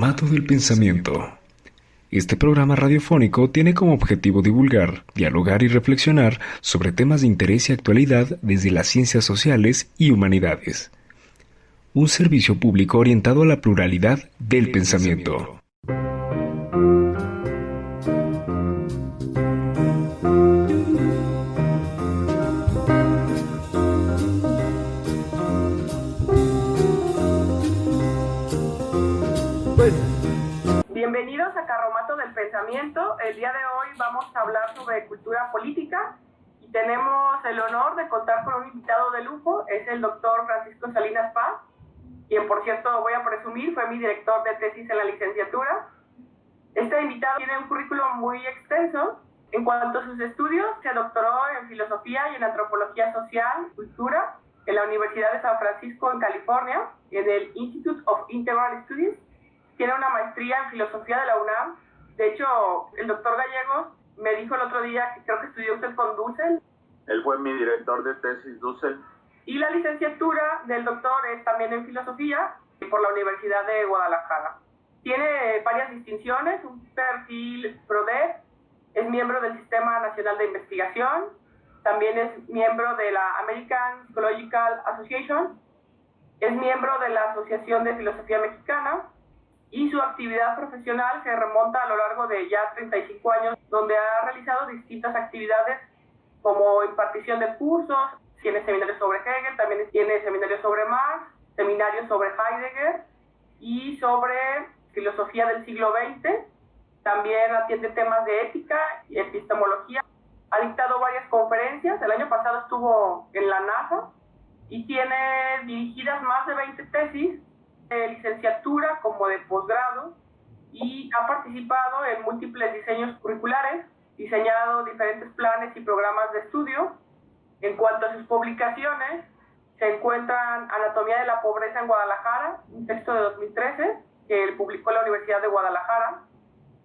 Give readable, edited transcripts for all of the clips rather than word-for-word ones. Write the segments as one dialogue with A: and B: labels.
A: Carromato del Pensamiento. Este programa radiofónico tiene como objetivo divulgar, dialogar y reflexionar sobre temas de interés y actualidad desde las ciencias sociales y humanidades. Un servicio público orientado a la pluralidad del pensamiento.
B: Bienvenidos a Carromato del Pensamiento. El día de hoy vamos a hablar sobre cultura política y tenemos el honor de contar con un invitado de lujo. Es el doctor Francisco Salinas Paz, quien, por cierto, voy a presumir, fue mi director de tesis en la licenciatura. Este invitado tiene un currículum muy extenso. En cuanto a sus estudios, se doctoró en filosofía y en antropología social y cultura en la Universidad de San Francisco en California, en el Institute of Integral Studies. Tiene una maestría en filosofía de la UNAM. De hecho, el doctor Gallegos me dijo el otro día que creo que estudió usted con Dussel.
C: Él fue mi director de tesis, Dussel.
B: Y la licenciatura del doctor es también en filosofía por la Universidad de Guadalajara. Tiene varias distinciones, un perfil PRODEP, es miembro del Sistema Nacional de Investigación, también es miembro de la American Psychological Association, es miembro de la Asociación de Filosofía Mexicana, y su actividad profesional se remonta a lo largo de ya 35 años, donde ha realizado distintas actividades como impartición de cursos, tiene seminarios sobre Hegel, también tiene seminarios sobre Marx, seminarios sobre Heidegger y sobre filosofía del siglo XX. También atiende temas de ética y epistemología. Ha dictado varias conferencias, el año pasado estuvo en la NASA y tiene dirigidas más de 20 tesis de licenciatura como de posgrado y ha participado en múltiples diseños curriculares, diseñado diferentes planes y programas de estudio. En cuanto a sus publicaciones, se encuentran Anatomía de la Pobreza en Guadalajara, un texto de 2013 que publicó la Universidad de Guadalajara,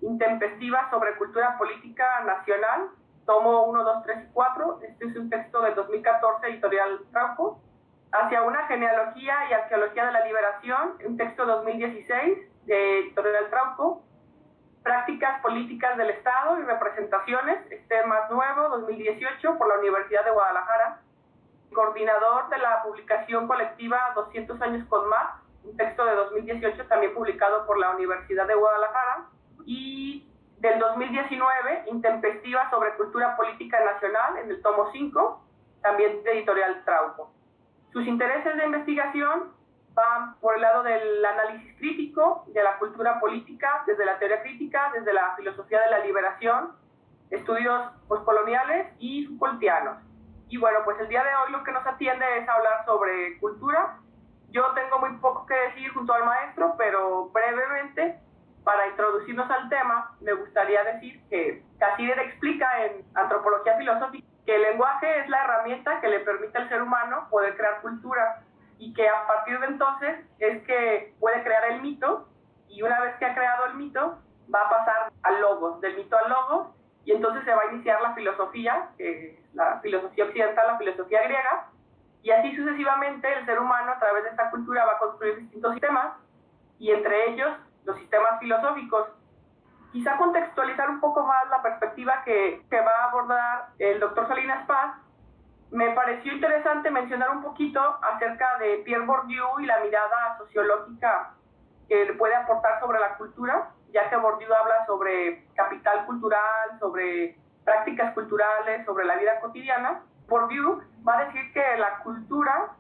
B: Intempestiva sobre Cultura Política Nacional, tomo 1, 2, 3 y 4, este es un texto del 2014, editorial Trauco, Hacia una genealogía y arqueología de la liberación, un texto 2016 de editorial Trauco, Prácticas políticas del Estado y representaciones, este más nuevo, 2018, por la Universidad de Guadalajara, coordinador de la publicación colectiva 200 años con Marx, un texto de 2018 también publicado por la Universidad de Guadalajara, y del 2019, Intempestiva sobre Cultura Política Nacional, en el tomo 5, también de editorial Trauco. Sus intereses de investigación van por el lado del análisis crítico de la cultura política, desde la teoría crítica, desde la filosofía de la liberación, estudios postcoloniales y Foucaultianos. Y bueno, pues el día de hoy lo que nos atiende es hablar sobre cultura. Yo tengo muy poco que decir junto al maestro, pero brevemente, para introducirnos al tema, me gustaría decir que Cassirer explica en Antropología Filosófica que el lenguaje es la herramienta que le permite al ser humano poder crear cultura y que a partir de entonces es que puede crear el mito y una vez que ha creado el mito va a pasar al logos, del mito al logos y entonces se va a iniciar la filosofía, la filosofía occidental, la filosofía griega y así sucesivamente el ser humano a través de esta cultura va a construir distintos sistemas y entre ellos los sistemas filosóficos. Quizá contextualizar un poco más la perspectiva que va a abordar el doctor Salinas Paz. Me pareció interesante mencionar un poquito acerca de Pierre Bourdieu y la mirada sociológica que le puede aportar sobre la cultura, ya que Bourdieu habla sobre capital cultural, sobre prácticas culturales, sobre la vida cotidiana. Bourdieu va a decir que la cultura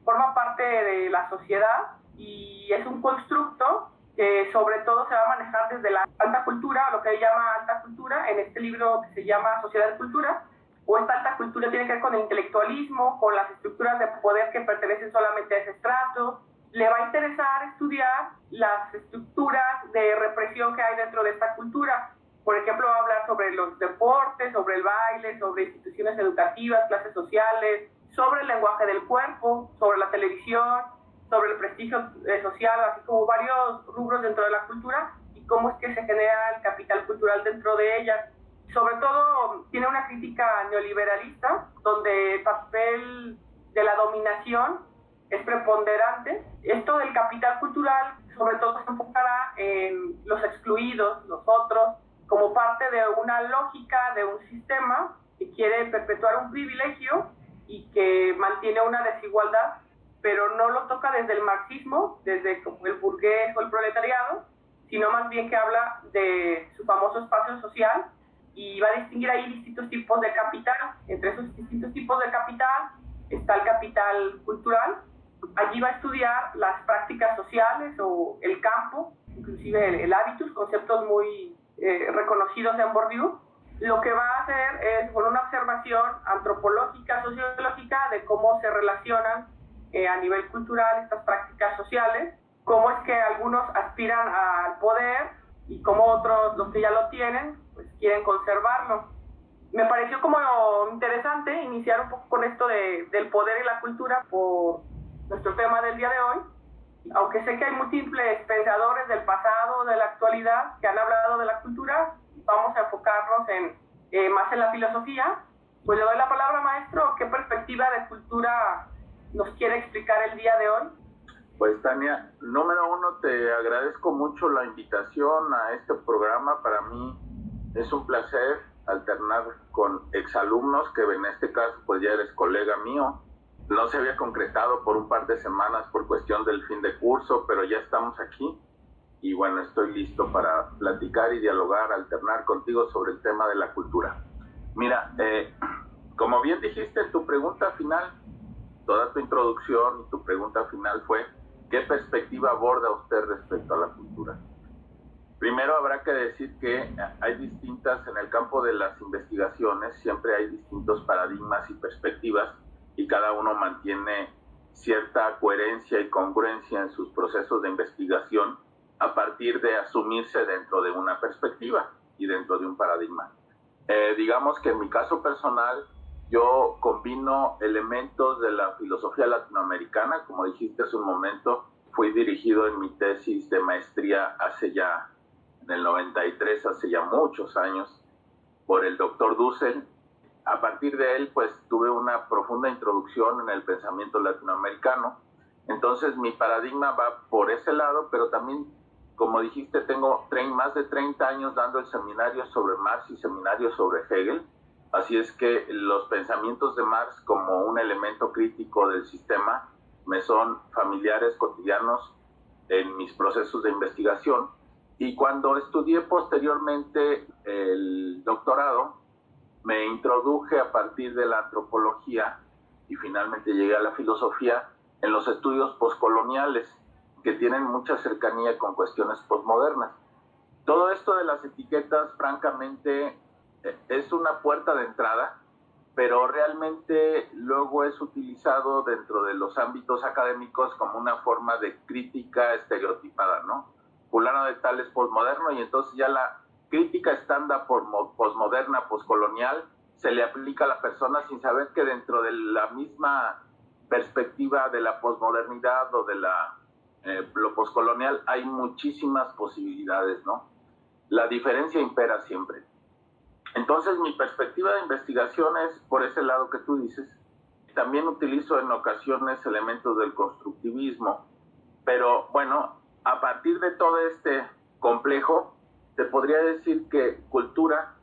B: forma parte de la sociedad y es un constructo que sobre todo se va a manejar desde la alta cultura, lo que él llama alta cultura, en este libro que se llama Sociedad de Cultura, o esta alta cultura tiene que ver con el intelectualismo, con las estructuras de poder que pertenecen solamente a ese estrato. Le va a interesar estudiar las estructuras de represión que hay dentro de esta cultura. Por ejemplo, va a hablar sobre los deportes, sobre el baile, sobre instituciones educativas, clases sociales, sobre el lenguaje del cuerpo, sobre la televisión, sobre el prestigio social, así como varios rubros dentro de la cultura y cómo es que se genera el capital cultural dentro de ella. Sobre todo tiene una crítica neoliberalista, donde el papel de la dominación es preponderante. Esto del capital cultural sobre todo se enfocará en los excluidos, los otros, como parte de una lógica de un sistema que quiere perpetuar un privilegio y que mantiene una desigualdad, pero no lo toca desde el marxismo, desde el burgués o el proletariado, sino más bien que habla de su famoso espacio social y va a distinguir ahí distintos tipos de capital. Entre esos distintos tipos de capital está el capital cultural. Allí va a estudiar las prácticas sociales o el campo, inclusive el hábitus, conceptos muy reconocidos en Bourdieu. Lo que va a hacer es con una observación antropológica, sociológica, de cómo se relacionan a nivel cultural estas prácticas sociales, cómo es que algunos aspiran al poder y cómo otros, los que ya lo tienen, pues quieren conservarlo. Me pareció como interesante iniciar un poco con esto del poder y la cultura por nuestro tema del día de hoy, aunque sé que hay múltiples pensadores del pasado, de la actualidad, que han hablado de la cultura. Vamos a enfocarnos más en la filosofía. Pues le doy la palabra, maestro. ¿Qué perspectiva de cultura nos quiere explicar el día de hoy?
C: Pues Tania, número uno, te agradezco mucho la invitación a este programa. Para mí es un placer alternar con exalumnos, que en este caso pues ya eres colega mío. No se había concretado por un par de semanas por cuestión del fin de curso, pero ya estamos aquí. Y bueno, estoy listo para platicar y dialogar, alternar contigo sobre el tema de la cultura. Mira, como bien dijiste en tu pregunta final, toda tu introducción y tu pregunta final fue: ¿qué perspectiva aborda usted respecto a la cultura? Primero habrá que decir que hay distintas, en el campo de las investigaciones, siempre hay distintos paradigmas y perspectivas, y cada uno mantiene cierta coherencia y congruencia en sus procesos de investigación a partir de asumirse dentro de una perspectiva y dentro de un paradigma. Digamos que en mi caso personal, yo combino elementos de la filosofía latinoamericana. Como dijiste hace un momento, fui dirigido en mi tesis de maestría en el 93, hace ya muchos años, por el doctor Dussel. A partir de él, pues tuve una profunda introducción en el pensamiento latinoamericano. Entonces mi paradigma va por ese lado, pero también, como dijiste, tengo más de 30 años dando el seminario sobre Marx y seminario sobre Hegel. Así es que los pensamientos de Marx como un elemento crítico del sistema me son familiares, cotidianos en mis procesos de investigación. Y cuando estudié posteriormente el doctorado, me introduje a partir de la antropología y finalmente llegué a la filosofía en los estudios poscoloniales, que tienen mucha cercanía con cuestiones posmodernas. Todo esto de las etiquetas, francamente, es una puerta de entrada, pero realmente luego es utilizado dentro de los ámbitos académicos como una forma de crítica estereotipada, ¿no? Fulano de tal es posmoderno, y entonces ya la crítica estándar posmoderna, poscolonial, se le aplica a la persona sin saber que dentro de la misma perspectiva de la posmodernidad o de lo poscolonial hay muchísimas posibilidades, ¿no? La diferencia impera siempre. Entonces mi perspectiva de investigación es por ese lado que tú dices. También utilizo en ocasiones elementos del constructivismo, pero bueno, a partir de todo este complejo, te podría decir que cultura,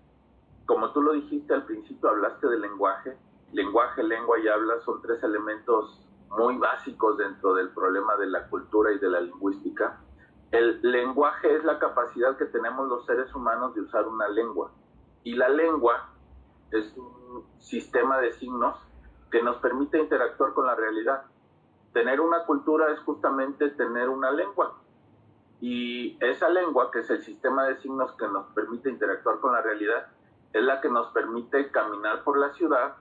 C: como tú lo dijiste al principio, hablaste del lenguaje. Lenguaje, lengua y habla son tres elementos muy básicos dentro del problema de la cultura y de la lingüística. El lenguaje es la capacidad que tenemos los seres humanos de usar una lengua. Y la lengua es un sistema de signos que nos permite interactuar con la realidad. Tener una cultura es justamente tener una lengua. Y esa lengua, que es el sistema de signos que nos permite interactuar con la realidad, es la que nos permite caminar por la ciudad,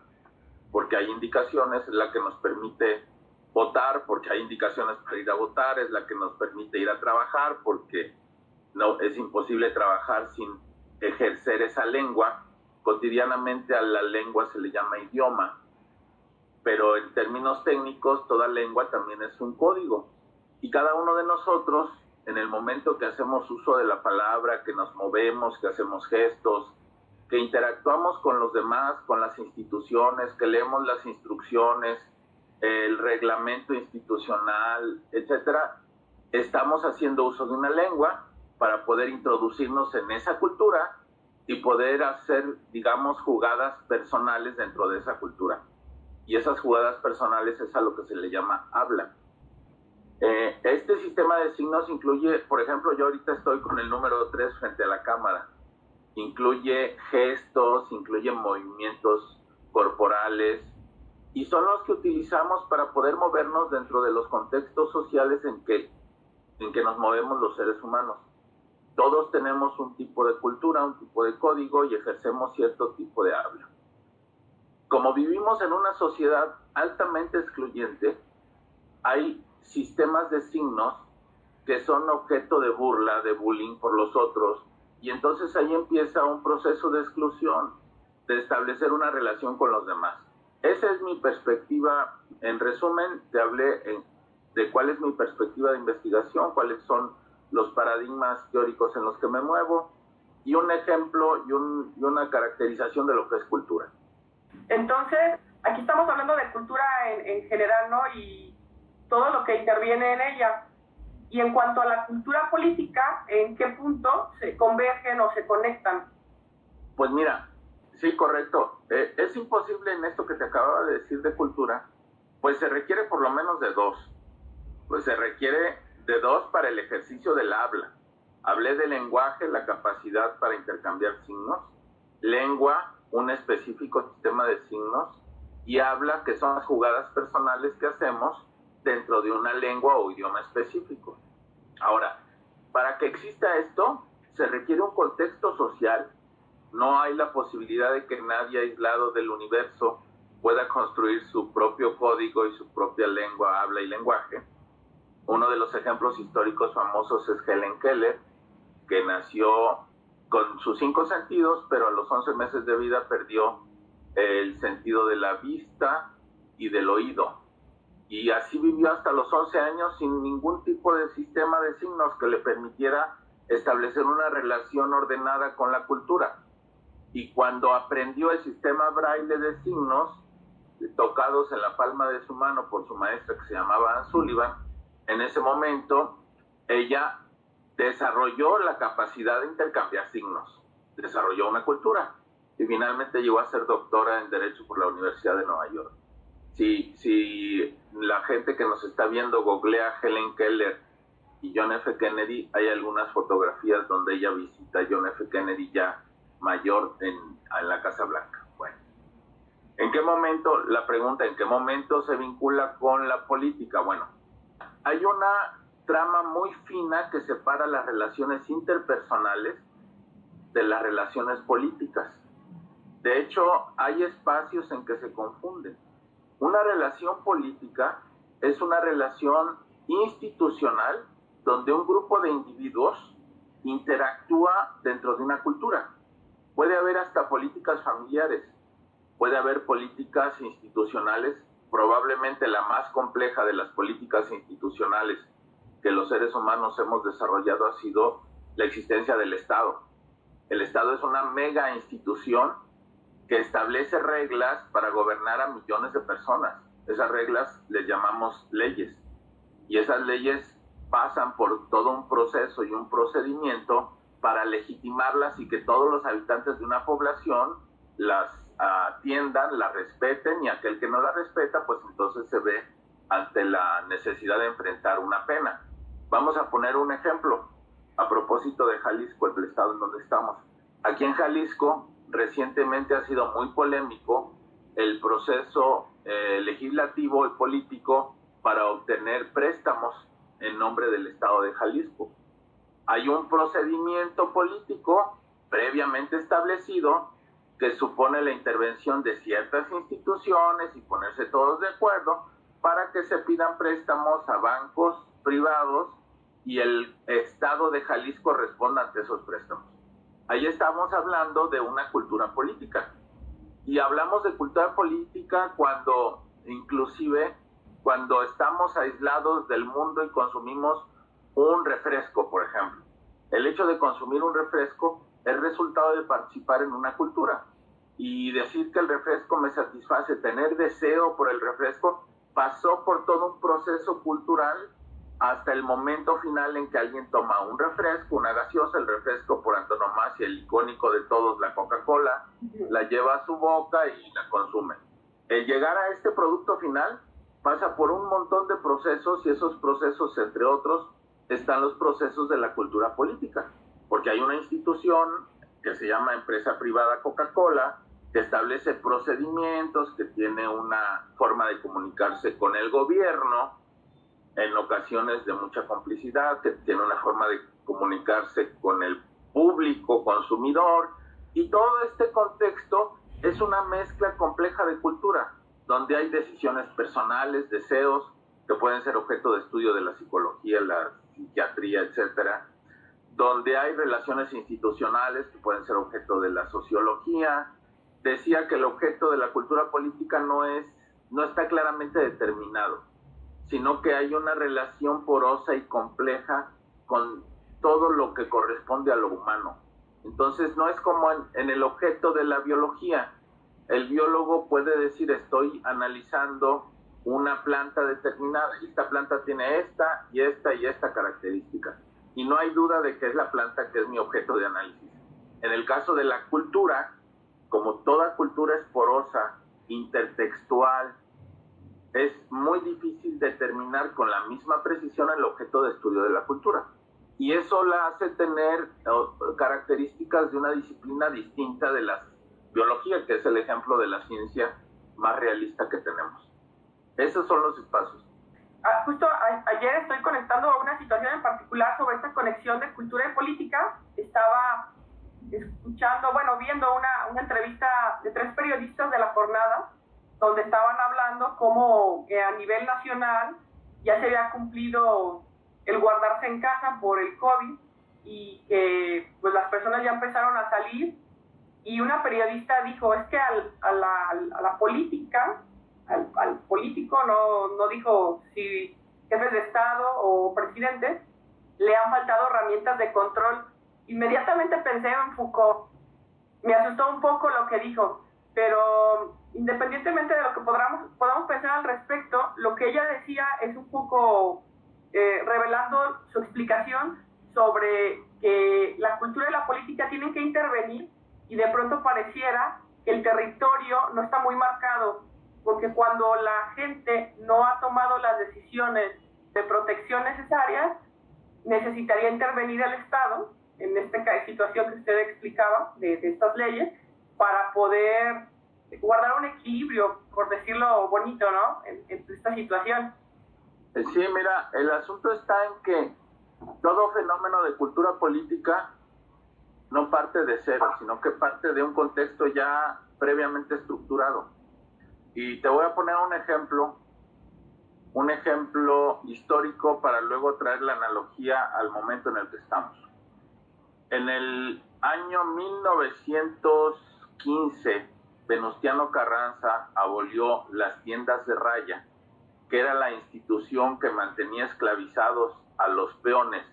C: porque hay indicaciones, es la que nos permite votar, porque hay indicaciones para ir a votar, es la que nos permite ir a trabajar, porque no, es imposible trabajar sin ejercer esa lengua. Cotidianamente a la lengua se le llama idioma, pero en términos técnicos toda lengua también es un código. Y cada uno de nosotros, en el momento que hacemos uso de la palabra, que nos movemos, que hacemos gestos, que interactuamos con los demás, con las instituciones, que leemos las instrucciones, el reglamento institucional, etcétera, estamos haciendo uso de una lengua para poder introducirnos en esa cultura y poder hacer, digamos, jugadas personales dentro de esa cultura. Y esas jugadas personales es a lo que se le llama habla. Este sistema de signos incluye, por ejemplo, yo ahorita estoy con el número 3 frente a la cámara. Incluye gestos, incluye movimientos corporales, y son los que utilizamos para poder movernos dentro de los contextos sociales en que nos movemos los seres humanos. Todos tenemos un tipo de cultura, un tipo de código y ejercemos cierto tipo de habla. Como vivimos en una sociedad altamente excluyente, hay sistemas de signos que son objeto de burla, de bullying por los otros, y entonces ahí empieza un proceso de exclusión, de establecer una relación con los demás. Esa es mi perspectiva. En resumen, te hablé de cuál es mi perspectiva de investigación, cuáles son los paradigmas teóricos en los que me muevo, y un ejemplo y una caracterización de lo que es cultura.
B: Entonces, aquí estamos hablando de cultura en general, ¿no? Y todo lo que interviene en ella. Y en cuanto a la cultura política, ¿en qué punto se convergen o se conectan?
C: Pues mira, sí, correcto. Es imposible en esto que te acababa de decir de cultura, pues se requiere por lo menos de dos. Pues se requiere de dos para el ejercicio del habla. Hablé de lenguaje, la capacidad para intercambiar signos, lengua, un específico sistema de signos, y habla, que son las jugadas personales que hacemos dentro de una lengua o idioma específico. Ahora, para que exista esto, se requiere un contexto social. No hay la posibilidad de que nadie aislado del universo pueda construir su propio código y su propia lengua, habla y lenguaje. Uno de los ejemplos históricos famosos es Helen Keller, que nació con sus 5 sentidos, pero a los 11 meses de vida perdió el sentido de la vista y del oído. Y así vivió hasta los 11 años sin ningún tipo de sistema de signos que le permitiera establecer una relación ordenada con la cultura. Y cuando aprendió el sistema braille de signos, tocados en la palma de su mano por su maestra que se llamaba Anne Sullivan, en ese momento ella desarrolló la capacidad de intercambiar signos, desarrolló una cultura y finalmente llegó a ser doctora en Derecho por la Universidad de Nueva York. Si la gente que nos está viendo googlea Helen Keller y John F. Kennedy, hay algunas fotografías donde ella visita a John F. Kennedy ya mayor en la Casa Blanca. Bueno, ¿en qué momento? La pregunta, ¿en qué momento se vincula con la política? Bueno, hay una trama muy fina que separa las relaciones interpersonales de las relaciones políticas. De hecho, hay espacios en que se confunden. Una relación política es una relación institucional donde un grupo de individuos interactúa dentro de una cultura. Puede haber hasta políticas familiares, puede haber políticas institucionales. Probablemente la más compleja de las políticas institucionales que los seres humanos hemos desarrollado ha sido la existencia del Estado. El Estado es una mega institución que establece reglas para gobernar a millones de personas. Esas reglas les llamamos leyes. Y esas leyes pasan por todo un proceso y un procedimiento para legitimarlas y que todos los habitantes de una población las atiendan, las respeten, y aquel que no la respeta, pues entonces se ve ante la necesidad de enfrentar una pena. Vamos a poner un ejemplo a propósito de Jalisco, el estado en donde estamos. Aquí en Jalisco recientemente ha sido muy polémico el proceso legislativo y político para obtener préstamos en nombre del estado de Jalisco. Hay un procedimiento político previamente establecido que supone la intervención de ciertas instituciones y ponerse todos de acuerdo para que se pidan préstamos a bancos privados y el estado de Jalisco responda ante esos préstamos. Ahí estamos hablando de una cultura política. Y hablamos de cultura política inclusive cuando estamos aislados del mundo y consumimos un refresco, por ejemplo. El hecho de consumir un refresco es resultado de participar en una cultura. Y decir que el refresco me satisface, tener deseo por el refresco, pasó por todo un proceso cultural hasta el momento final en que alguien toma un refresco, una gaseosa, el refresco por antonomasia, el icónico de todos, la Coca-Cola, la lleva a su boca y la consume. El llegar a este producto final pasa por un montón de procesos, y esos procesos, entre otros, están los procesos de la cultura política, porque hay una institución que se llama Empresa Privada Coca-Cola, que establece procedimientos, que tiene una forma de comunicarse con el gobierno, en ocasiones de mucha complicidad, que tiene una forma de comunicarse con el público consumidor, y todo este contexto es una mezcla compleja de cultura, donde hay decisiones personales, deseos, que pueden ser objeto de estudio de la psicología, la psiquiatría, etcétera, donde hay relaciones institucionales que pueden ser objeto de la sociología. Decía que el objeto de la cultura política no está claramente determinado, sino que hay una relación porosa y compleja con todo lo que corresponde a lo humano. Entonces no es como en el objeto de la biología. El biólogo puede decir, estoy analizando una planta determinada, y esta planta tiene esta y esta y esta característica, y no hay duda de que es la planta que es mi objeto de análisis. En el caso de la cultura, como toda cultura es porosa, intertextual, es muy difícil determinar con la misma precisión el objeto de estudio de la cultura. Y eso la hace tener características de una disciplina distinta de la biología, que es el ejemplo de la ciencia más realista que tenemos. Esos son los espacios.
B: Justo ayer estoy conectando a una situación en particular sobre esta conexión de cultura y política. Estaba escuchando, viendo una entrevista de 3 periodistas de La Jornada, donde estaban hablando cómo a nivel nacional ya se había cumplido el guardarse en casa por el COVID, y que pues las personas ya empezaron a salir, y una periodista dijo, es que a la política, al político, no dijo si jefes de Estado o presidentes, le han faltado herramientas de control. Inmediatamente pensé en Foucault. Me asustó un poco lo que dijo, pero independientemente de lo que podamos pensar al respecto, lo que ella decía es un poco revelando su explicación sobre que la cultura y la política tienen que intervenir, y de pronto pareciera que el territorio no está muy marcado, porque cuando la gente no ha tomado las decisiones de protección necesarias, necesitaría intervenir el Estado, en esta situación que usted explicaba de estas leyes, para poder guardar un equilibrio, por decirlo bonito, ¿no?, en esta situación.
C: Sí, mira, el asunto está en que todo fenómeno de cultura política no parte de cero, sino que parte de un contexto ya previamente estructurado. Y te voy a poner un ejemplo histórico para luego traer la analogía al momento en el que estamos. En el año 1915, Venustiano Carranza abolió las tiendas de raya, que era la institución que mantenía esclavizados a los peones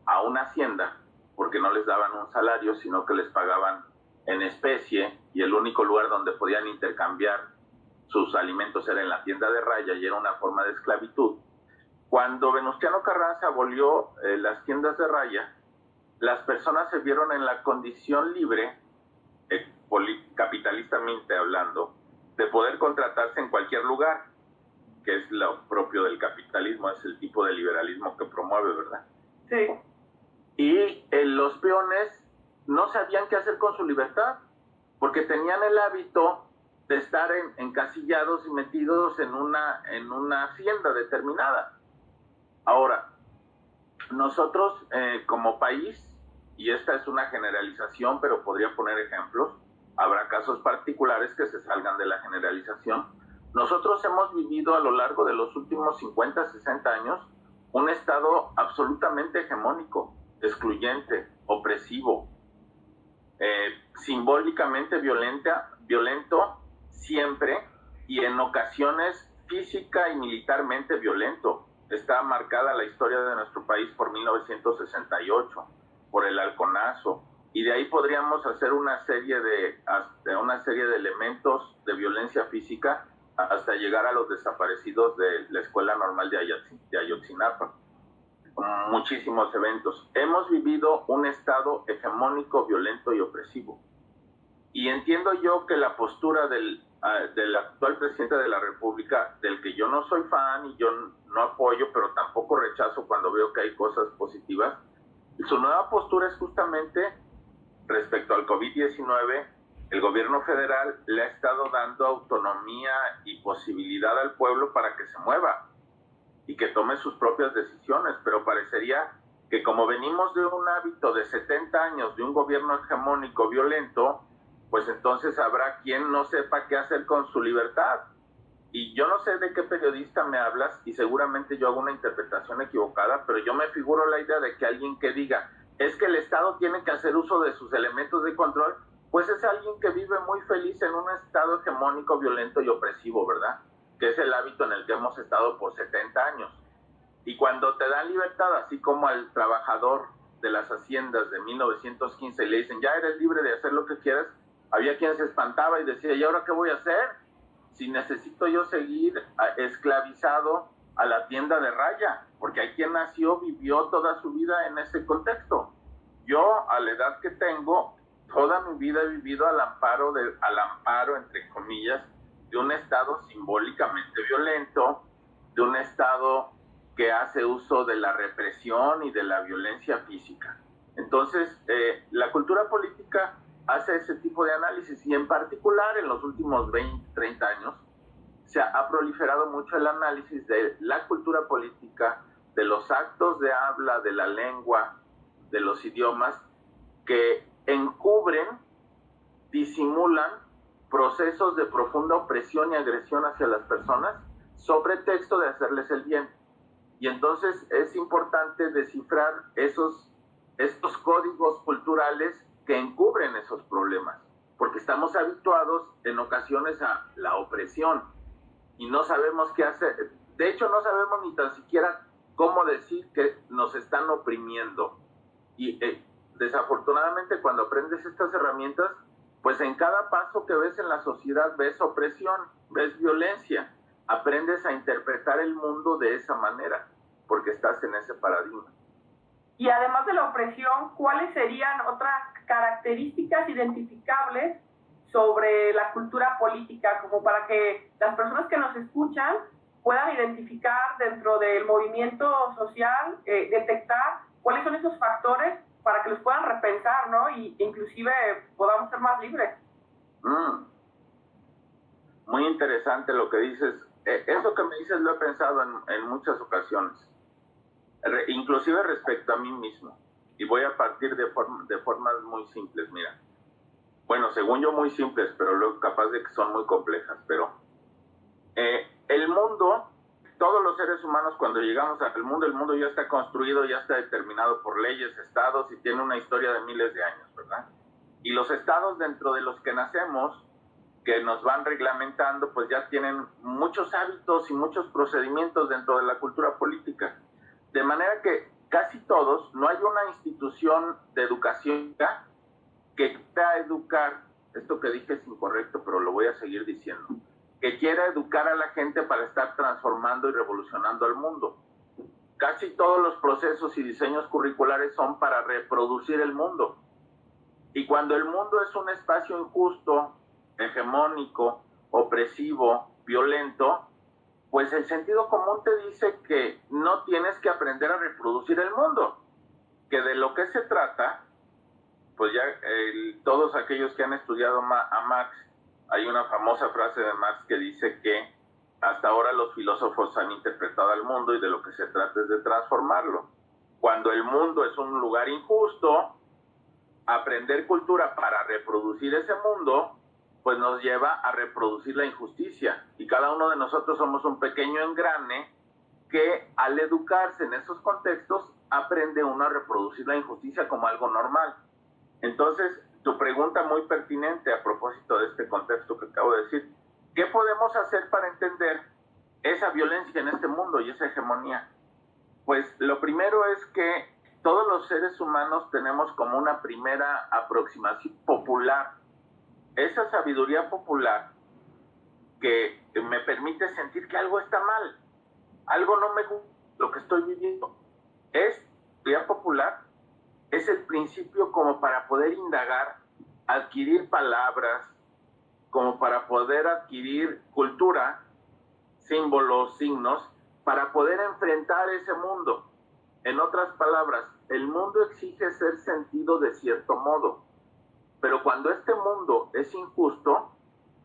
C: a una hacienda, porque no les daban un salario, sino que les pagaban en especie, y el único lugar donde podían intercambiar sus alimentos era en la tienda de raya, y era una forma de esclavitud. Cuando Venustiano Carranza abolió las tiendas de raya, las personas se vieron en la condición libre, capitalistamente hablando, de poder contratarse en cualquier lugar, que es lo propio del capitalismo, es el tipo de liberalismo que promueve, ¿verdad?
B: Sí.
C: Y los peones no sabían qué hacer con su libertad, porque tenían el hábito de estar encasillados y metidos en una hacienda determinada. Ahora, nosotros como país, y esta es una generalización, pero podría poner ejemplos, habrá casos particulares que se salgan de la generalización. Nosotros hemos vivido a lo largo de los últimos 50, 60 años un estado absolutamente hegemónico, excluyente, opresivo, simbólicamente violento siempre, y en ocasiones física y militarmente violento. Está marcada la historia de nuestro país por 1968, por el halconazo, y de ahí podríamos hacer una serie de elementos de violencia física hasta llegar a los desaparecidos de la Escuela Normal de Ayotzinapa. muchísimos eventos. Hemos vivido un estado hegemónico, violento y opresivo. Y entiendo yo que la postura del actual presidente de la República, del que yo no soy fan y yo no apoyo, pero tampoco rechazo cuando veo que hay cosas positivas, su nueva postura es justamente respecto al COVID-19, el gobierno federal le ha estado dando autonomía y posibilidad al pueblo para que se mueva y que tome sus propias decisiones, pero parecería que como venimos de un hábito de 70 años de un gobierno hegemónico violento, pues entonces habrá quien no sepa qué hacer con su libertad. Y yo no sé de qué periodista me hablas y seguramente yo hago una interpretación equivocada, pero yo me figuro la idea de que alguien que diga es que el Estado tiene que hacer uso de sus elementos de control, pues es alguien que vive muy feliz en un estado hegemónico, violento y opresivo, ¿verdad? Que es el hábito en el que hemos estado por 70 años. Y cuando te dan libertad, así como al trabajador de las haciendas de 1915 le dicen, ya eres libre de hacer lo que quieras, había quien se espantaba y decía, ¿y ahora qué voy a hacer? Si necesito yo seguir esclavizado a la tienda de raya, porque hay quien nació, vivió toda su vida en ese contexto. Yo, a la edad que tengo, toda mi vida he vivido al amparo, entre comillas, de un Estado simbólicamente violento, de un Estado que hace uso de la represión y de la violencia física. Entonces, la cultura política hace ese tipo de análisis y en particular en los últimos 20, 30 años se ha proliferado mucho el análisis de la cultura política, de los actos de habla, de la lengua, de los idiomas que encubren, disimulan procesos de profunda opresión y agresión hacia las personas sobre texto de hacerles el bien. Y entonces es importante descifrar estos códigos culturales que encubren esos problemas, porque estamos habituados en ocasiones a la opresión y no sabemos qué hacer. De hecho, no sabemos ni tan siquiera cómo decir que nos están oprimiendo. Y desafortunadamente cuando aprendes estas herramientas, pues en cada paso que ves en la sociedad ves opresión, ves violencia, aprendes a interpretar el mundo de esa manera, porque estás en ese paradigma.
B: Y además de la opresión, ¿cuáles serían otras características identificables sobre la cultura política, como para que las personas que nos escuchan puedan identificar dentro del movimiento social, detectar cuáles son esos factores para que los puedan repensar, ¿no? Y inclusive podamos ser más libres.
C: Muy interesante lo que dices. Eso que me dices lo he pensado en muchas ocasiones, inclusive respecto a mí mismo. Y voy a partir de formas muy simples, mira. Bueno, según yo muy simples, pero luego capaz de que son muy complejas. Pero el mundo, todos los seres humanos cuando llegamos al mundo, el mundo ya está construido, ya está determinado por leyes, estados y tiene una historia de miles de años, ¿verdad? Y los estados dentro de los que nacemos, que nos van reglamentando, pues ya tienen muchos hábitos y muchos procedimientos dentro de la cultura política. De manera que casi todos, no hay una institución de educación que quiera educar, esto que dije es incorrecto, pero lo voy a seguir diciendo, que quiera educar a la gente para estar transformando y revolucionando al mundo. Casi todos los procesos y diseños curriculares son para reproducir el mundo. Y cuando el mundo es un espacio injusto, hegemónico, opresivo, violento, pues el sentido común te dice que no tienes que aprender a reproducir el mundo, que de lo que se trata, pues ya todos aquellos que han estudiado a Marx, hay una famosa frase de Marx que dice que hasta ahora los filósofos han interpretado al mundo y de lo que se trata es de transformarlo. Cuando el mundo es un lugar injusto, aprender cultura para reproducir ese mundo, pues nos lleva a reproducir la injusticia. Y cada uno de nosotros somos un pequeño engrane que al educarse en esos contextos aprende uno a reproducir la injusticia como algo normal. Entonces, tu pregunta muy pertinente a propósito de este contexto que acabo de decir, ¿qué podemos hacer para entender esa violencia en este mundo y esa hegemonía? Pues lo primero es que todos los seres humanos tenemos como una primera aproximación popular, esa sabiduría popular que me permite sentir que algo está mal, algo no me gusta lo que estoy viviendo. es, teoría popular, es el principio como para poder indagar, adquirir palabras, como para poder adquirir cultura, símbolos, signos, para poder enfrentar ese mundo. En otras palabras, el mundo exige ser sentido de cierto modo, pero cuando este mundo es injusto,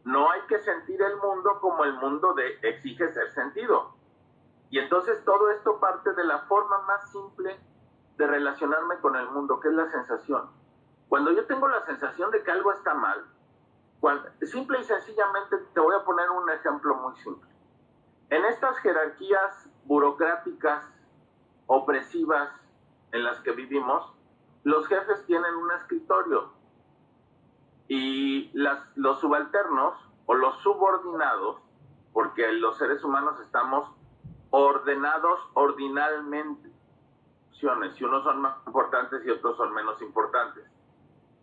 C: no hay que sentir el mundo como el mundo exige ser sentido. Y entonces todo esto parte de la forma más simple de relacionarme con el mundo, que es la sensación. Cuando yo tengo la sensación de que algo está mal, simple y sencillamente te voy a poner un ejemplo muy simple. En estas jerarquías burocráticas, opresivas en las que vivimos, los jefes tienen un escritorio y los subalternos o los subordinados, porque los seres humanos estamos ordenados ordinalmente, y unos son más importantes y otros son menos importantes.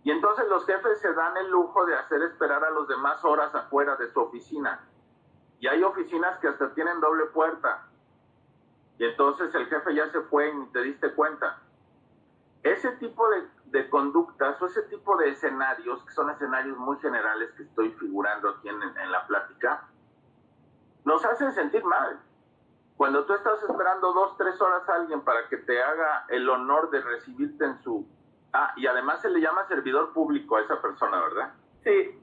C: Y entonces los jefes se dan el lujo de hacer esperar a los demás horas afuera de su oficina. Y hay oficinas que hasta tienen doble puerta. Y entonces el jefe ya se fue y ni te diste cuenta. Ese tipo de conductas o ese tipo de escenarios, que son escenarios muy generales que estoy figurando aquí en la plática, nos hacen sentir mal. Cuando tú estás esperando 2, 3 horas a alguien para que te haga el honor de recibirte en su... y además se le llama servidor público a esa persona, ¿verdad?
B: Sí.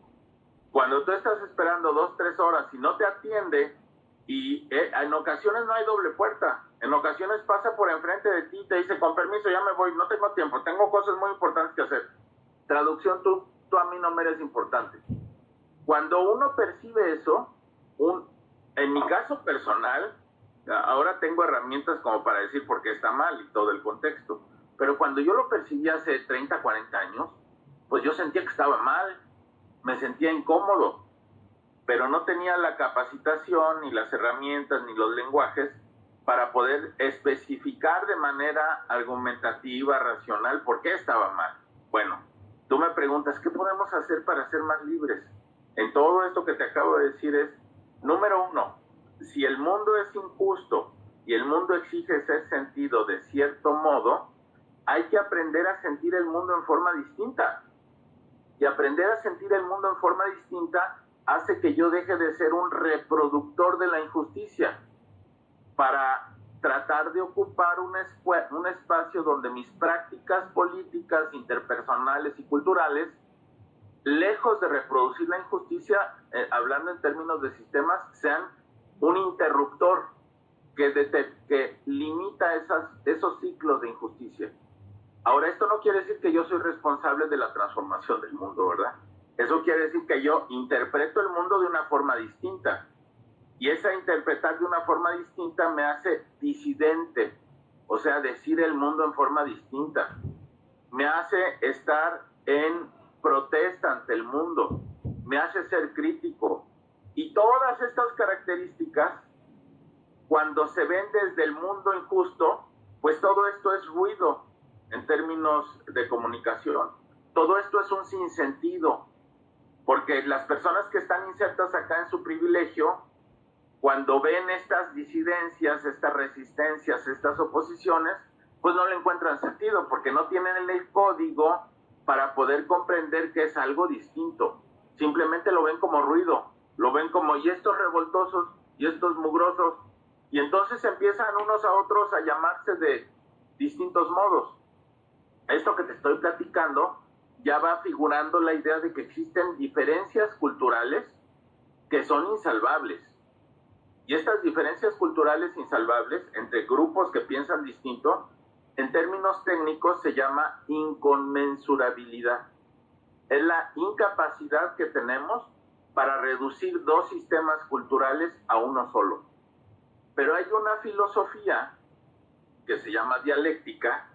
C: Cuando tú estás esperando 2, 3 horas y no te atiende, y en ocasiones no hay doble puerta, en ocasiones pasa por enfrente de ti y te dice, con permiso, ya me voy, no tengo tiempo, tengo cosas muy importantes que hacer. Traducción, tú a mí no me eres importante. Cuando uno percibe eso, en mi caso personal, ahora tengo herramientas como para decir por qué está mal y todo el contexto, pero cuando yo lo percibí hace 30, 40 años, pues yo sentía que estaba mal, me sentía incómodo, pero no tenía la capacitación, ni las herramientas, ni los lenguajes para poder especificar de manera argumentativa, racional, por qué estaba mal. Bueno, tú me preguntas, ¿qué podemos hacer para ser más libres? En todo esto que te acabo de decir es, número 1, si el mundo es injusto y el mundo exige ser sentido de cierto modo, hay que aprender a sentir el mundo en forma distinta. Y aprender a sentir el mundo en forma distinta hace que yo deje de ser un reproductor de la injusticia para tratar de ocupar un espacio donde mis prácticas políticas, interpersonales y culturales, lejos de reproducir la injusticia, hablando en términos de sistemas, sean un interruptor que limita esos ciclos de injusticia. Ahora, esto no quiere decir que yo soy responsable de la transformación del mundo, ¿verdad? Eso quiere decir que yo interpreto el mundo de una forma distinta. Y esa interpretar de una forma distinta me hace disidente, o sea, decir el mundo en forma distinta. Me hace estar en protesta ante el mundo, me hace ser crítico. Y todas estas características, cuando se ven desde el mundo injusto, pues todo esto es ruido en términos de comunicación. Todo esto es un sinsentido, porque las personas que están insertas acá en su privilegio, cuando ven estas disidencias, estas resistencias, estas oposiciones, pues no le encuentran sentido, porque no tienen el código para poder comprender que es algo distinto. Simplemente lo ven como ruido, lo ven como, y estos revoltosos, y estos mugrosos, y entonces empiezan unos a otros a llamarse de distintos modos. Esto que te estoy platicando ya va figurando la idea de que existen diferencias culturales que son insalvables. Y estas diferencias culturales insalvables entre grupos que piensan distinto, en términos técnicos se llama inconmensurabilidad. Es la incapacidad que tenemos para reducir dos sistemas culturales a uno solo. Pero hay una filosofía que se llama dialéctica,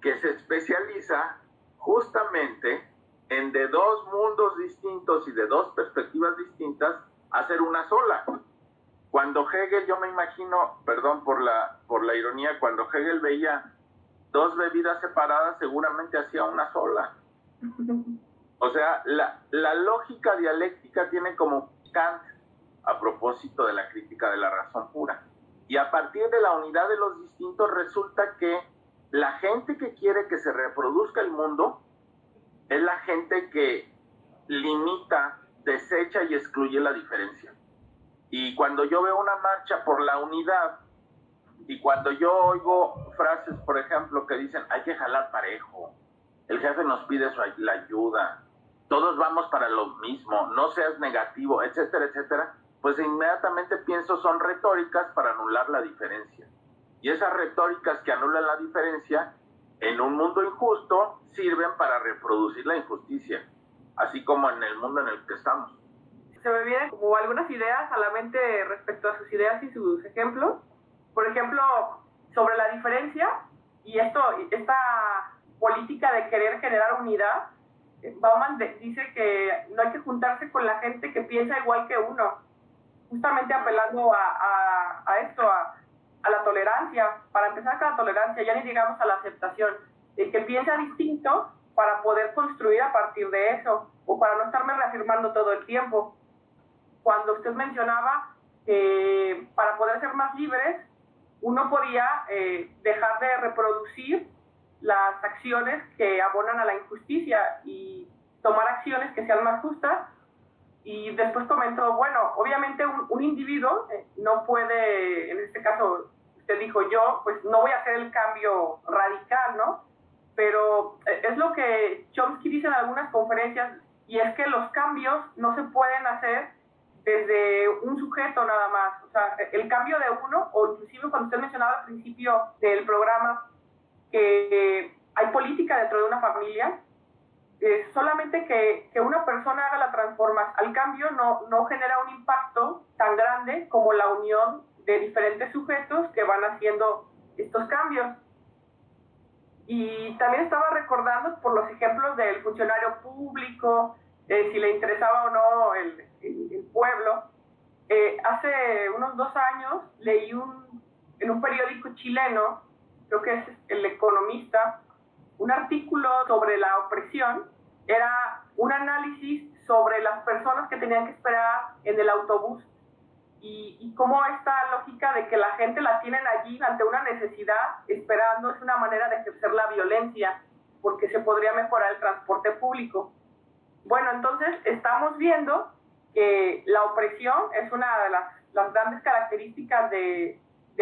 C: que se especializa justamente en de dos mundos distintos y de dos perspectivas distintas hacer una sola. Cuando Hegel, yo me imagino, perdón por la ironía, cuando Hegel veía dos bebidas separadas, seguramente hacía una sola. O sea, la lógica dialéctica tiene como Kant, a propósito de la crítica de la razón pura. Y a partir de la unidad de los distintos resulta que La gente que quiere que se reproduzca el mundo es la gente que limita, desecha y excluye la diferencia. Y cuando yo veo una marcha por la unidad, y cuando yo oigo frases, por ejemplo, que dicen, hay que jalar parejo, el jefe nos pide la ayuda, todos vamos para lo mismo, no seas negativo, etcétera, etcétera, pues inmediatamente pienso son retóricas para anular la diferencia. Y esas retóricas que anulan la diferencia, en un mundo injusto, sirven para reproducir la injusticia, así como en el mundo en el que estamos.
B: Se me vienen como algunas ideas a la mente respecto a sus ideas y sus ejemplos. Por ejemplo, sobre la diferencia y esta política de querer generar unidad, Bauman dice que no hay que juntarse con la gente que piensa igual que uno, justamente apelando a esto, a la tolerancia. Para empezar con la tolerancia, ya ni llegamos a la aceptación, el que piensa distinto para poder construir a partir de eso, o para no estarme reafirmando todo el tiempo. Cuando usted mencionaba que para poder ser más libres, uno podía dejar de reproducir las acciones que abonan a la injusticia y tomar acciones que sean más justas. Y después comentó, bueno, obviamente un individuo no puede, en este caso usted dijo yo, pues no voy a hacer el cambio radical, ¿no? Pero es lo que Chomsky dice en algunas conferencias, y es que los cambios no se pueden hacer desde un sujeto nada más. O sea, el cambio de uno, o inclusive cuando usted mencionaba al principio del programa que hay política dentro de una familia, solamente que una persona haga la transformación al cambio no genera un impacto tan grande como la unión de diferentes sujetos que van haciendo estos cambios. Y también estaba recordando por los ejemplos del funcionario público, si le interesaba o no el pueblo. Hace unos 2 años leí en un periódico chileno, creo que es El Economista, un artículo sobre la opresión. Era un análisis sobre las personas que tenían que esperar en el autobús y cómo esta lógica de que la gente la tienen allí ante una necesidad, esperando, es una manera de ejercer la violencia, porque se podría mejorar el transporte público. Bueno, entonces estamos viendo que la opresión es una de las grandes características de